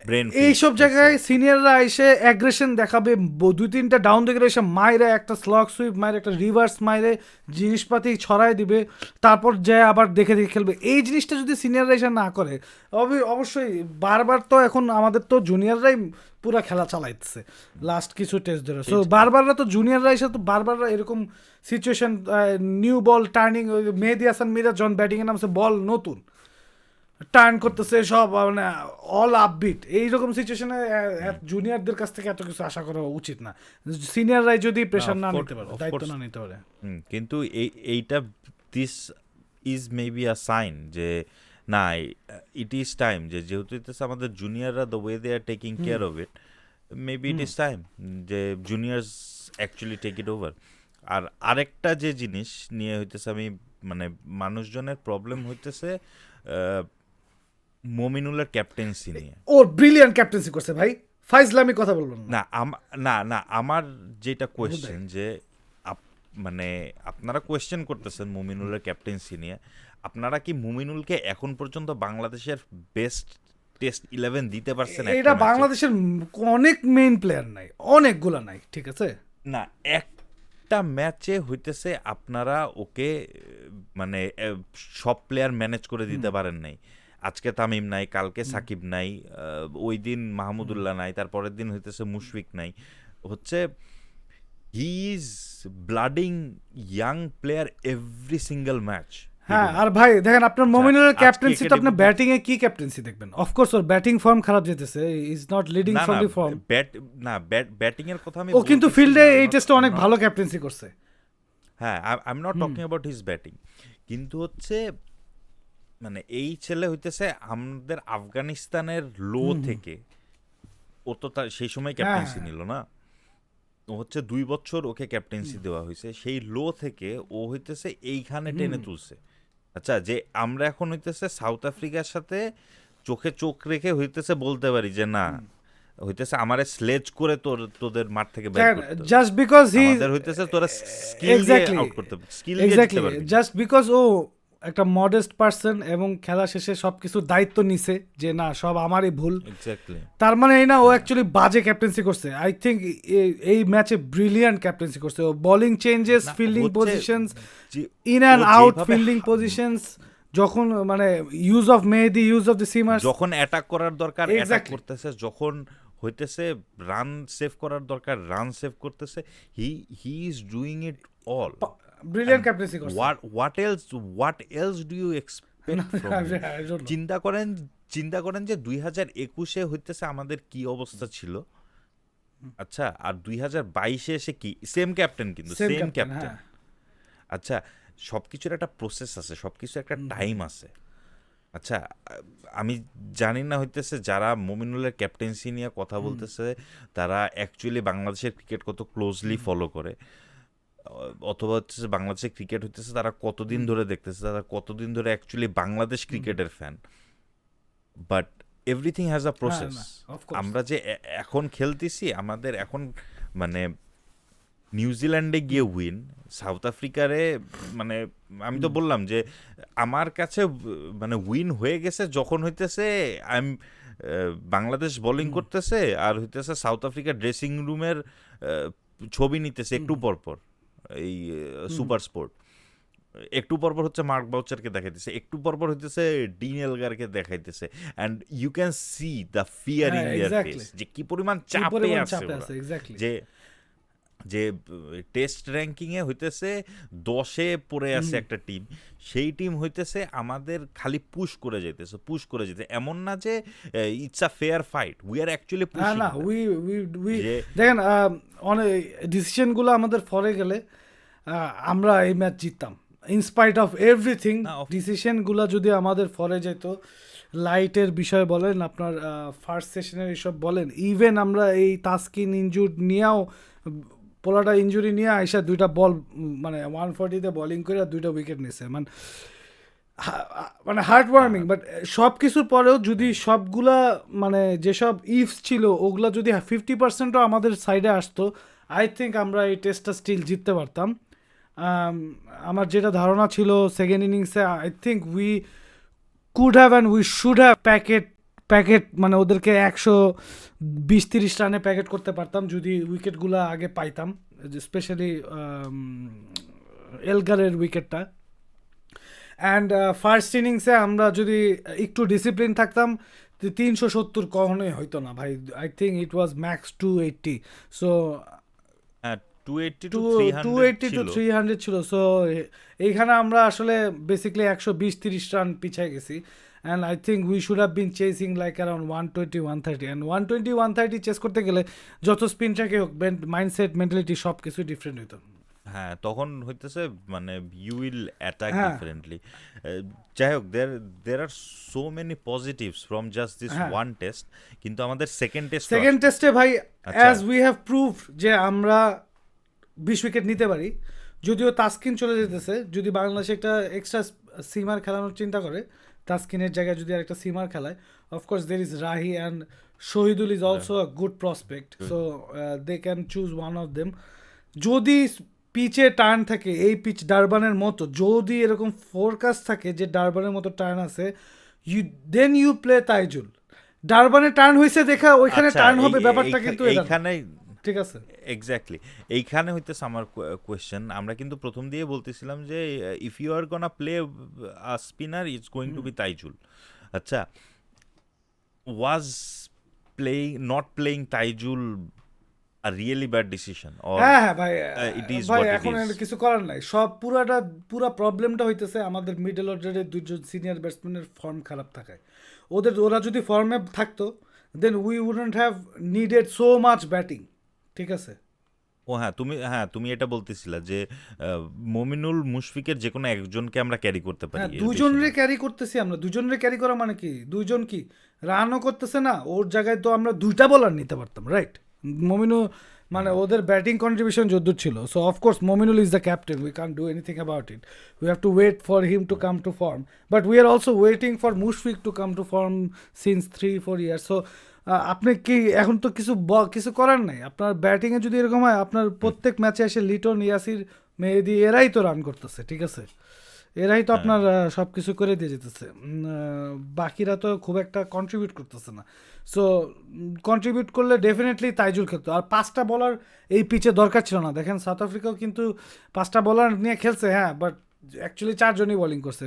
ব্রেন এইসব জায়গায় সিনিয়ররা এসে অ্যাগ্রেশন দেখাবে, 2-3টা ডাউন থেকে এসে মাইরে একটা স্লগ সুইপ মাইরে একটা রিভার্স মাইরে জিনিসপাতি ছড়াই দিবে, তারপর যে আবার দেখে দেখে খেলবে। এই জিনিসটা যদি সিনিয়ররা এসে না করে, অবশ্যই বারবার তো এখন আমাদের তো জুনিয়ররাই পুরো খেলা চালাইতেছে লাস্ট কিছু টেস্ট ধরে। সো বারবাররা তো জুনিয়ররা এসে তো বারবাররা এরকম সিচুয়েশন, নিউ বল টার্নিং, মেহেদী হাসান মিরাজ যখন ব্যাটিংয়ে নামছে বল নতুন টার্ন করতেছে সব, মানে অল আপবিট, এইরকম সিচুয়েশনে জুনিয়রদের কাছ থেকে এত কিছু আশা করা উচিত না। সিনিয়ররাই যদি প্রেশার না নিতে পারে, দায়িত্ব না নিতে পারে। কিন্তু এইটা this is maybe a sign যে না, ইট ইজ টাইম যে যেহেতু হইতেছে আমাদের জুনিয়ররা the way they are taking care of it, maybe it is time যে juniors actually take it over. আর আরেকটা যে জিনিস নিয়ে হইতেছে আমি মানে মানুষজনের প্রবলেম হইতেছে মমিনুলের ক্যাপ্টেন্সি নিয়ে। ওর ব্রিলিয়ান্ট ক্যাপ্টেন্সি করছে ভাই, ফাইজলামি কথা বলবেন না। না আমার যেটা কোয়েশ্চেন যে মানে আপনারা কোয়েশ্চেন করতেছেন মুমিনুলের ক্যাপ্টেন্সি নিয়ে, আপনারা কি মুমিনুলকে এখন পর্যন্ত বাংলাদেশের বেস্ট টেস্ট 11 দিতে পারছেন? এটা বাংলাদেশের অনেক মেইন প্লেয়ার নাই, অনেকগুলা নাই, ঠিক আছে না, একটা ম্যাচে হইতেছে আপনারা ওকে মানে সব প্লেয়ার ম্যানেজ করে দিতে পারেন নাই। আজকে তামিম নাই, কালকে সাকিব নাই, ওই দিন মাহমুদুল্লাহ নাই, তারপরের দিন হইতেছে মুশফিক নাই, হচ্ছে he is ব্লাডিং young player every single match. হ্যাঁ, আর ভাই দেখেন আপনার মমিনুলের ক্যাপ্টেন্সি তো আপনি ব্যাটিং এ কি ক্যাপ্টেন্সি দেখবেন? অফকোর্স ওর ব্যাটিং ফর্ম খারাপ যেতেছে, is not leading from the form. Batting এর কথা আমি ও কিন্তু ফিল্ডে এই টেস্টে অনেক ভালো ক্যাপ্টেন্সি করছে। হ্যাঁ, I am not talking about his batting, কিন্তু হচ্ছে মানে এই ছেলে হইতেছে আমাদের আফগানিস্তানের লো থেকে, ও তো তার সেই সময় ক্যাপ্টেন্সি নিল না, ও হচ্ছে 2 বছর ওকে ক্যাপ্টেন্সি দেওয়া হয়েছে, সেই লো থেকে ও হইতেছে এইখানে টেনে তুলছে। আচ্ছা, যে আমরা এখন হইতেছে সাউথ আফ্রিকার সাথে চোখে চোখ রেখে হইতেছে বলতে পারি যে না হইতেছে আমারে স্লেজ করে তোদের মাঠ থেকে বের করতে হবে, জাস্ট বিকজ হি হইতেছে তোরা স্কিল দিয়ে আউট করতে পারবি, স্কিল দিয়ে জিততে পারবি, জাস্ট বিকজ ও একটা মডেস্ট পারসন এবং খেলা শেষে সবকিছু দায়িত্ব নিছে যে না সব আমারই ভুল। এক্স্যাক্টলি, তার মানে এই না ও অ্যাকচুয়ালি বাজে ক্যাপ্টেন্সি করছে। আই থিঙ্ক এই ম্যাচে ব্রিলিয়ান্ট ক্যাপ্টেন্সি করছে। ও bowling changes, fielding positions, in and out fielding positions, যখন মানে use of Mehidy, use of the seamer, যখন অ্যাটাক করার দরকার অ্যাটাক করতেছে, যখন হইতেছে রান সেভ করার দরকার রান সেভ করতেছে, he is doing it all. Brilliant captaincy করছে। What else do you expect from him? চিন্তা করেন যে 2021-এ হইতেছে আমাদের কি অবস্থা ছিল, আচ্ছা, আর 2022-এ এসে কি সেম ক্যাপ্টেন, কিন্তু সেম ক্যাপ্টেন। আচ্ছা, সবকিছুর একটা প্রসেস আছে, সবকিছুর একটা টাইম আছে। আচ্ছা, আমি জানি না হইতেছে যারা মুমিনুলের ক্যাপ্টেন্সি নিয়ে কথা বলতেছে তারা অ্যাকচুয়ালি বাংলাদেশের ক্রিকেট কত ক্লোজলি ফলো করে, অথবা হচ্ছে বাংলাদেশের ক্রিকেট হইতেছে তারা কতদিন ধরে দেখতেছে, তারা কতদিন ধরে অ্যাকচুয়ালি বাংলাদেশ ক্রিকেটের fan. But everything has a process. আমরা যে এখন খেলতেছি, আমাদের এখন মানে নিউজিল্যান্ডে গিয়ে উইন, সাউথ আফ্রিকারে মানে আমি তো বললাম যে আমার কাছে মানে উইন হয়ে গেছে যখন হইতেছে বাংলাদেশ বোলিং করতেছে আর হইতেছে সাউথ আফ্রিকার ড্রেসিং রুমের ছবি নিতেছে একটু পরপর, এই সুপার স্পোর্ট একটু পরপর হচ্ছে মার্ক বাউচারকে দেখাইতেছে, একটু পরপর হইতেছে ডিন এলগারকে দেখাইতেছে, and you can see the fear in their face যে কি পরিমাণ চাপে আছে, যে যে টেস্ট র্যাঙ্কিংয়ে হইতেছে 10-এ পড়ে আছে একটা টিম, সেই টিম হইতেছে আমাদের খালি পুশ করে যেতেছে, এমন না যে it's a fair fight, we are actually pushing. না, উই দেখেন অনেক ডিসিশনগুলো আমাদের ফরে গেলে আমরা এই ম্যাচ জিততাম, ইনস্পাইট অফ এভরিথিং। ডিসিশনগুলো যদি আমাদের ফরে যেত, লাইটের বিষয় বলেন, আপনার ফার্স্ট সেশনের এসব বলেন, ইভেন আমরা এই তাসকিন ইনজুর নিয়েও, পোলাটা ইনজুরি নিয়ে আইসা 2টা বল মানে 140-তে বোলিং করে 2টা উইকেট নিছে, মানে হার্ট ওয়ার্মিং। বাট সব কিছুর পরেও যদি সবগুলা মানে যেসব ইফস ছিল ওগুলা যদি 50%ও আমাদের সাইডে আসতো, আই থিঙ্ক আমরা এই টেস্টটা স্টিল জিততে পারতাম। আমার যেটা ধারণা ছিল সেকেন্ড ইনিংসে, I think we could have and we should have packet মানে ওদেরকে 120-30 রানে প্যাকেট করতে পারতাম যদি উইকেটগুলো আগে পাইতাম, স্পেশালি এলগারের উইকেটটা। অ্যান্ড ফার্স্ট ইনিংসে আমরা যদি একটু ডিসিপ্লিন থাকতাম 370 কখনোই হইতো না ভাই। I think it was max 280, so হ্যাঁ 280 টু 280 300 টু ছিল। 300 ছিল। সো এইখানে আমরা আসলে বেসিক্যালি 120-30 রান পিছিয়ে গেছি। And I think we should have been chasing like around 120-130, and 120-130 chase করতে গেলে যত স্পিন ট্র্যাকে হোক, মাইন্ডসেট, মেন্টালিটি সব কিছু ডিফারেন্ট হইতো। হ্যাঁ তখন হইতেছে মানে ইউ উইল অ্যাটাক হ্যাঁ। ডিফারেন্টলি। যাই হোক there are so many positives from just this হ্যাঁ। ওয়ান টেস্ট, কিন্তু আমাদের সেকেন্ড সেকেন্ড টেস্টে ভাই আচ্ছা। অ্যাজ উই হ্যাভ প্রুভড যে আমরা 20 উইকেট নিতে পারি। যদিও তাসকিন চলে যেতেছে, যদি বাংলাদেশে একটা এক্সট্রা সিমার খেলানোর চিন্তা করে, তাসকিনের জায়গায় যদি আরেকটা সিমার খেলায়, of course there is Rahi and Shahidul is also a good prospect, so they can choose one of them. যদি পিচে টার্ন থাকে, এই পিচ ডারবানের মতো, যদি এরকম ফোরকাস্ট থাকে যে ডারবানের মতো টার্ন আছে, ইউ প্লে তাইজুল। ডারবানে টার্ন হয়েছে দেখা ওইখানে টার্ন হবে, ব্যাপারটা কিন্তু এটা না। এইখানে ঠিক আছে, এক্স্যাক্টলি এইখানে হইতেছে আমার কোয়েশ্চেন। আমরা কিন্তু প্রথম দিয়ে বলতেছিলাম যে if you are gonna play a spinner it's going to be Taijul. আচ্ছা, was not playing Taijul a really bad decision? হ্যাঁ হ্যাঁ ভাই, it is ভাই what it এখন is. আর কিছু করার নাই। সব পুরা প্রবলেমটা হইতেছে আমাদের মিডল অর্ডারের দুইজন সিনিয়র ব্যাটসম্যানের ফর্ম খারাপ থাকায়। ওরা যদি ফর্মে থাকতো, then we wouldn't have needed so much batting. ঠিক আছে, ও তুমি এটা বলতেছিলা যে মমিনুল মুশফিকের যে কোনো একজনকে আমরা ক্যারি করতে পারি, হ্যাঁ এর বেশি দুজনরে না। ক্যারি করতেছি আমরা। দুজনরে ক্যারি করা মানে কি, দুইজন কি রানও করতেছে না, ওর জায়গায় তো আমরা দুইটা বলার নিতে পারতাম, রাইট? মমিনুল মানে ওদের ব্যাটিং কন্ট্রিবিউশন যদ্দূর ছিল, so of course Mominul is the captain, we can't do anything about it. We have to wait for him to come to form, but we are also waiting for Mushfiq to come to form since 3-4 years. সো আপনি কি এখন তো কিছু করার নাই। আপনার ব্যাটিংয়ে যদি এরকম হয়, আপনার প্রত্যেক ম্যাচে এসে লিটন, ইয়াসির, মেহেদি এরাই তো রান করতেছে, ঠিক আছে? এরাই তো আপনার সব কিছু করে দিয়ে যেতেছে। বাকিরা তো খুব একটা কন্ট্রিবিউট করতেছে না। সো কন্ট্রিবিউট করলে ডেফিনেটলি তাইজুল খেলতো। আর 5টা বলার এই পিচে দরকার ছিল না। দেখেন সাউথ আফ্রিকাও কিন্তু 5টা বলার নিয়ে খেলছে, হ্যাঁ, বাট অ্যাকচুয়ালি 4 জনই বোলিং করছে,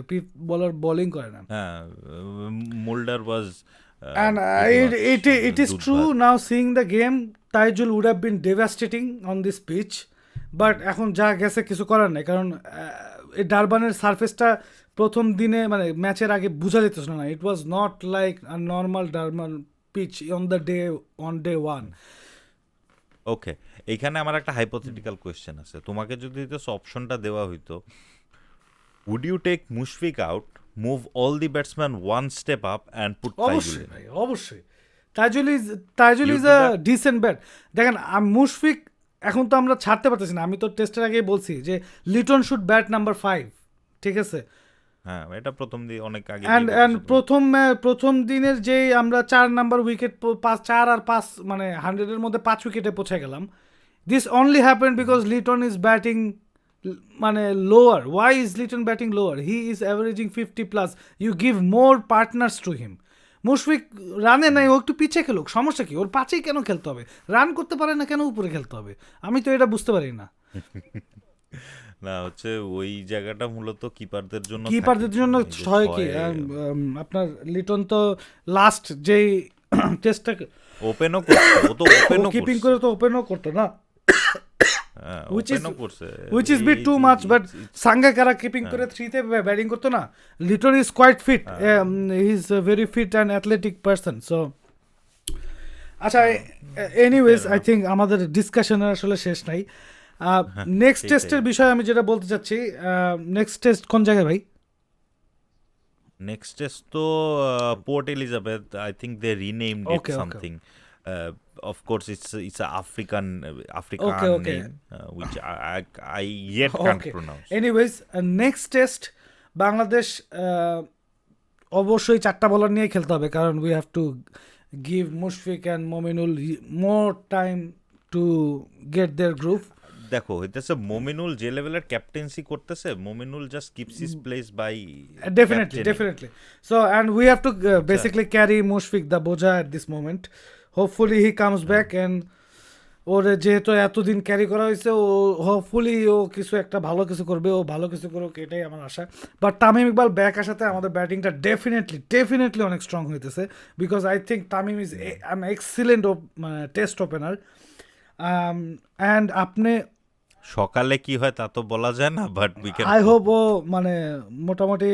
বলার বোলিং করে না। হ্যাঁ moulder was And it is true now, seeing the game, Taijul would have been devastating on this pitch, but এখন যা গেছে কিছু করার নাই। কারণ এই ডারবানের সারফেসটা প্রথম দিনে মানে ম্যাচের আগে বোঝা যেতেছিল না। It was not like a normal Durban pitch on day one. Okay, এইখানে আমার একটা হাইপোথেটিক্যাল কোয়েশ্চেন আছে। তোমাকে যদি অপশনটা দেওয়া হইতো, would you take Mushfiq out, move all the batsman one step up and put Taijul? অবশ্যই ভাই, অবশ্যই। Taijul You is do a that? Decent bat. দেখেন মুশফিক এখন তো আমরা ছাড়তে পারতেছি না। আমি তো টেস্টের আগেই বলছি যে লিটন শুড ব্যাট নাম্বার 5, ঠিক আছে? হ্যাঁ এটা প্রথম দিয়ে অনেক আগে অ্যান্ড প্রথম দিনের যেই আমরা 4 নাম্বার উইকেট, 4 আর 5 মানে 100-এর মধ্যে 5 উইকেটে পৌঁছে গেলাম। This only happen because Liton is batting মানে lower. Why is Liton batting lower? He is averaging 50+। You give more partners to him. Mushfiq রানে নাই, ও একটু পিছে খেলুক, সমস্যা কি? ওর 5-এই কেন খেলতে হবে? রান করতে পারে না কেন উপরে খেলতে হবে? আমি তো এটা বুঝতে পারি না। না হচ্ছে ওই জায়গাটা মূলত কিপারদের জন্য কিপারদের জন্য হয় কি, আপনার লিটন তো লাস্ট যেই টেস্টটা ওপেনও করছে, ও তো ওপেনও কিপিং করে তো ওপেনও করতো না, ওপেনও করছে, which is bit too much, but Sangakkara keeping করে 3-তে ব্যাটিং করতো না। Liton is quite fit, he is a very fit and athletic person. So আচ্ছা, এনিওয়েজ আই থিঙ্ক আমাদের ডিসকাশনের আসলে শেষ নাই। নেক্সট টেস্টের বিষয়ে আমি যেটা বলতে চাচ্ছি, নেক্সট টেস্ট কোন জায়গায় ভাই? নেক্সট টেস্ট তো Port Elizabeth, I think they renamed it Okay. Something. Of course, it's a African Okay. name, which I yet can't Okay. pronounce. Anyways next test Bangladesh অবশ্যই 4টা বলার নিয়ে খেলতে হবে, কারণ we have to give Mushfiq and Mominul more time to get their groove. দেখো হইতেছে মমিনুল যে লেভেলের ক্যাপ্টেন্সি করতেছে, Mominul just keeps his place by Definitely. So, and we have to basically carry Mushfiq the Boja at this moment. Hopefully he comes back and ওর যেহেতু এতদিন carry করা হয়েছে, ও হোপফুলি ও কিছু একটা ভালো কিছু করবে, ও ভালো কিছু করুক, এটাই আমার আশা। বাট তামিম ইকবাল ব্যাক আসাতে আমাদের ব্যাটিংটা ডেফিনেটলি অনেক স্ট্রং হইতেছে, because I think Tamim is an excellent test opener. And আপনি সকালে কি হয় তা তো বলা যায় না, but we can I hope ও মানে মোটামুটি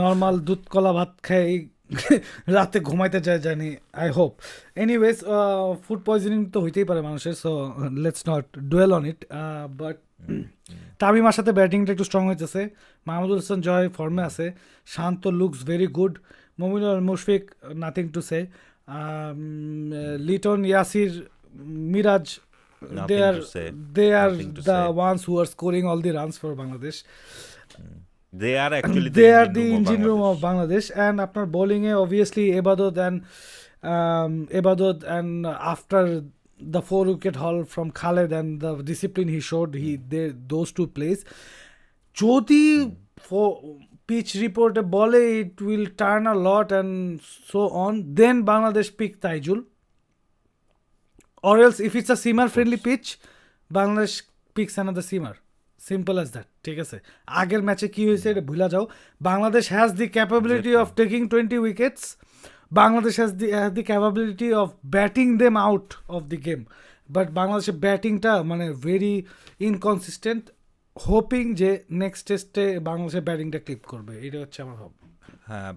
নর্মাল দুধ কলা ভাত খাই রাতে ঘুমাইতে যায় জানি, I hope. Anyways food poisoning তো হইতেই পারে মানুষের, so let's not dual on it. But Tamim আসাতে ব্যাটিংটা একটু স্ট্রং হইতেছে, মাহমুদুল হাসান জয় ফর্মে আছে, Shanto looks very good, Mominul Mushfiq nothing to say, Liton, Yasir, Miraz, they are nothing to the say. ones who are scoring all the runs for Bangladesh. They are actually They are the engine room of Bangladesh. And আপনার bowling A obviously Ebadot and after the 4-wicket haul from Khaled and the discipline he showed, those two plays, যদি pitch report বলে it will turn a lot and so on, then Bangladesh pick Taijul. Or else if it's a seamer friendly pitch, Bangladesh picks another seamer. Simple as that. ঠিক আছে, আগের ম্যাচে কি হয়েছে এটা ভুলা যাও। Bangladesh has the capability of taking 20 wickets, Bangladesh has the capability of batting them out of the game, but বাংলাদেশের ব্যাটিংটা মানে ভেরি ইনকনসিস্টেন্ট। হোপিং যে নেক্সট টেস্টে বাংলাদেশের ব্যাটিংটা ক্লিপ করবে, এটা হচ্ছে আমার ভাব। হ্যাঁ,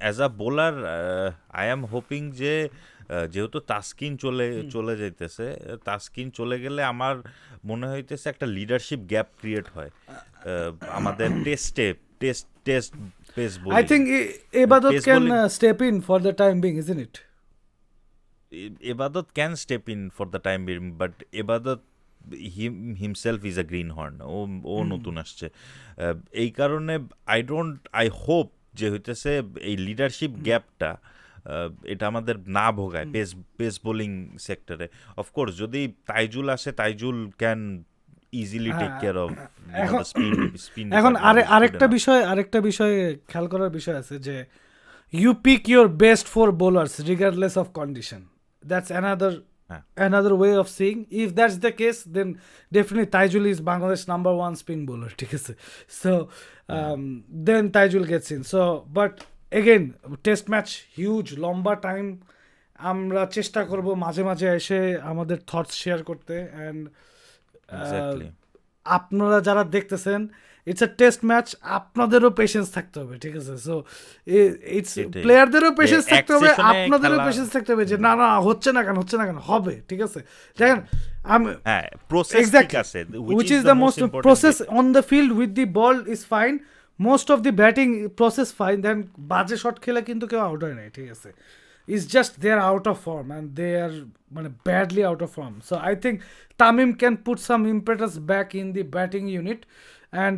as a bowler I am hoping যে যেহেতু তাসকিন চলে যাইতেছে, তাসকিন চলে গেলে আমার মনে হইতেছে একটা লিডারশিপ গ্যাপ ক্রিয়েট হয় আমাদের test pace bowling. I think Ebadot can step in for the time being, isn't it? Ebadot can step in for the time being, but Ebadot himself is a greenhorn. ও নতুন আসছে, এই কারণে I hope যে হইতেছে এই leadership গ্যাপটা এটা আমাদের না ভোগায় পেস বোলিং সেক্টরে। অফকোর্স যদি তাইজুল আসে, Taijul can easily take care of spin. এখন আরেকটা বিষয় খেয়াল করার বিষয় আছে যে you pick your best four bowlers regardless of condition, that's another way of seeing. If that's the case, then definitely Taijul is Bangladesh number 1 spin bowler, ঠিক আছে? So then Taijul gets in. So but again test match huge, লম্বা time, আমরা চেষ্টা করব মাঝে মাঝে এসে আমাদের থটস শেয়ার করতে। অ্যান্ড আপনারা যারা দেখতেছেন, ইটস আ টেস্ট ম্যাচ, আপনাদেরও পেশেন্স থাকতে হবে, ঠিক আছে? সো ইটস প্লেয়ারদেরও পেশেন্স থাকতে হবে, আপনাদেরও পেশেন্স থাকতে হবে যে না হচ্ছে না কেন হবে, ঠিক আছে? দেখেন which is the most process on the field with the ball is fine, most of the batting process fine, then বাজে শট খেলে কিন্তু কেউ আউট হয় নাই, ঠিক আছে? It's just they are out of form and they are badly out of form. So I think Tamim can put some impetus back in the batting unit, and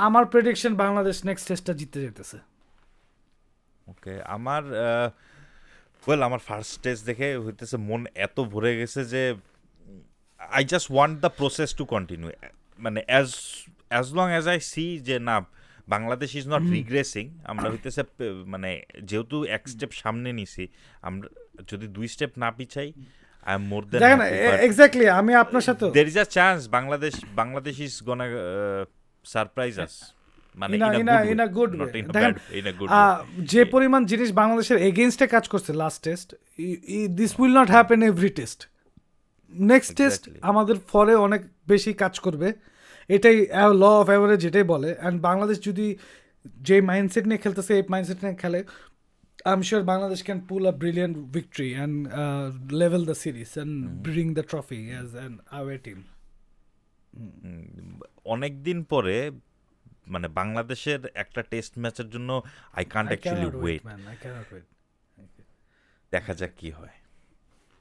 আমার prediction Bangladesh next টেস্টটা জিততে যেতেছে। ওকে, আমার first test দেখে হইতেছে মন এত ভরে গেছে যে I just want the process to continue, মানে as long as I see যে না বাংলাদেশ ইজ নট রিগ্রেসিং, আমরা হইতেছে মানে যেহেতু এক স্টেপ সামনে নিছি, আমরা যদি 2 স্টেপ না পিছাই I am more than exactly আমি আপনার সাথে there is a chance Bangladesh is gonna surprise us, মানে in a good way, যে পরিমাণ জিনিস বাংলাদেশের এগেইনস্টে কাজ করছে last test, this will not happen every test. Next test আমাদের ফরে অনেক বেশি কাজ করবে, এটাই ল অফ অ্যাভারেজ এটাই বলে। অ্যান্ড বাংলাদেশ যদি যে মাইন্ডসেট নিয়ে খেলতেছে, এই মাইন্ডসেট নিয়ে খেলে, I'm sure Bangladesh can pull a brilliant victory and level the series and bring the trophy as an away team. অনেক দিন পরে মানে বাংলাদেশের একটা টেস্ট ম্যাচের জন্য I can't actually wait. I cannot wait. দেখা যাক কি হয়।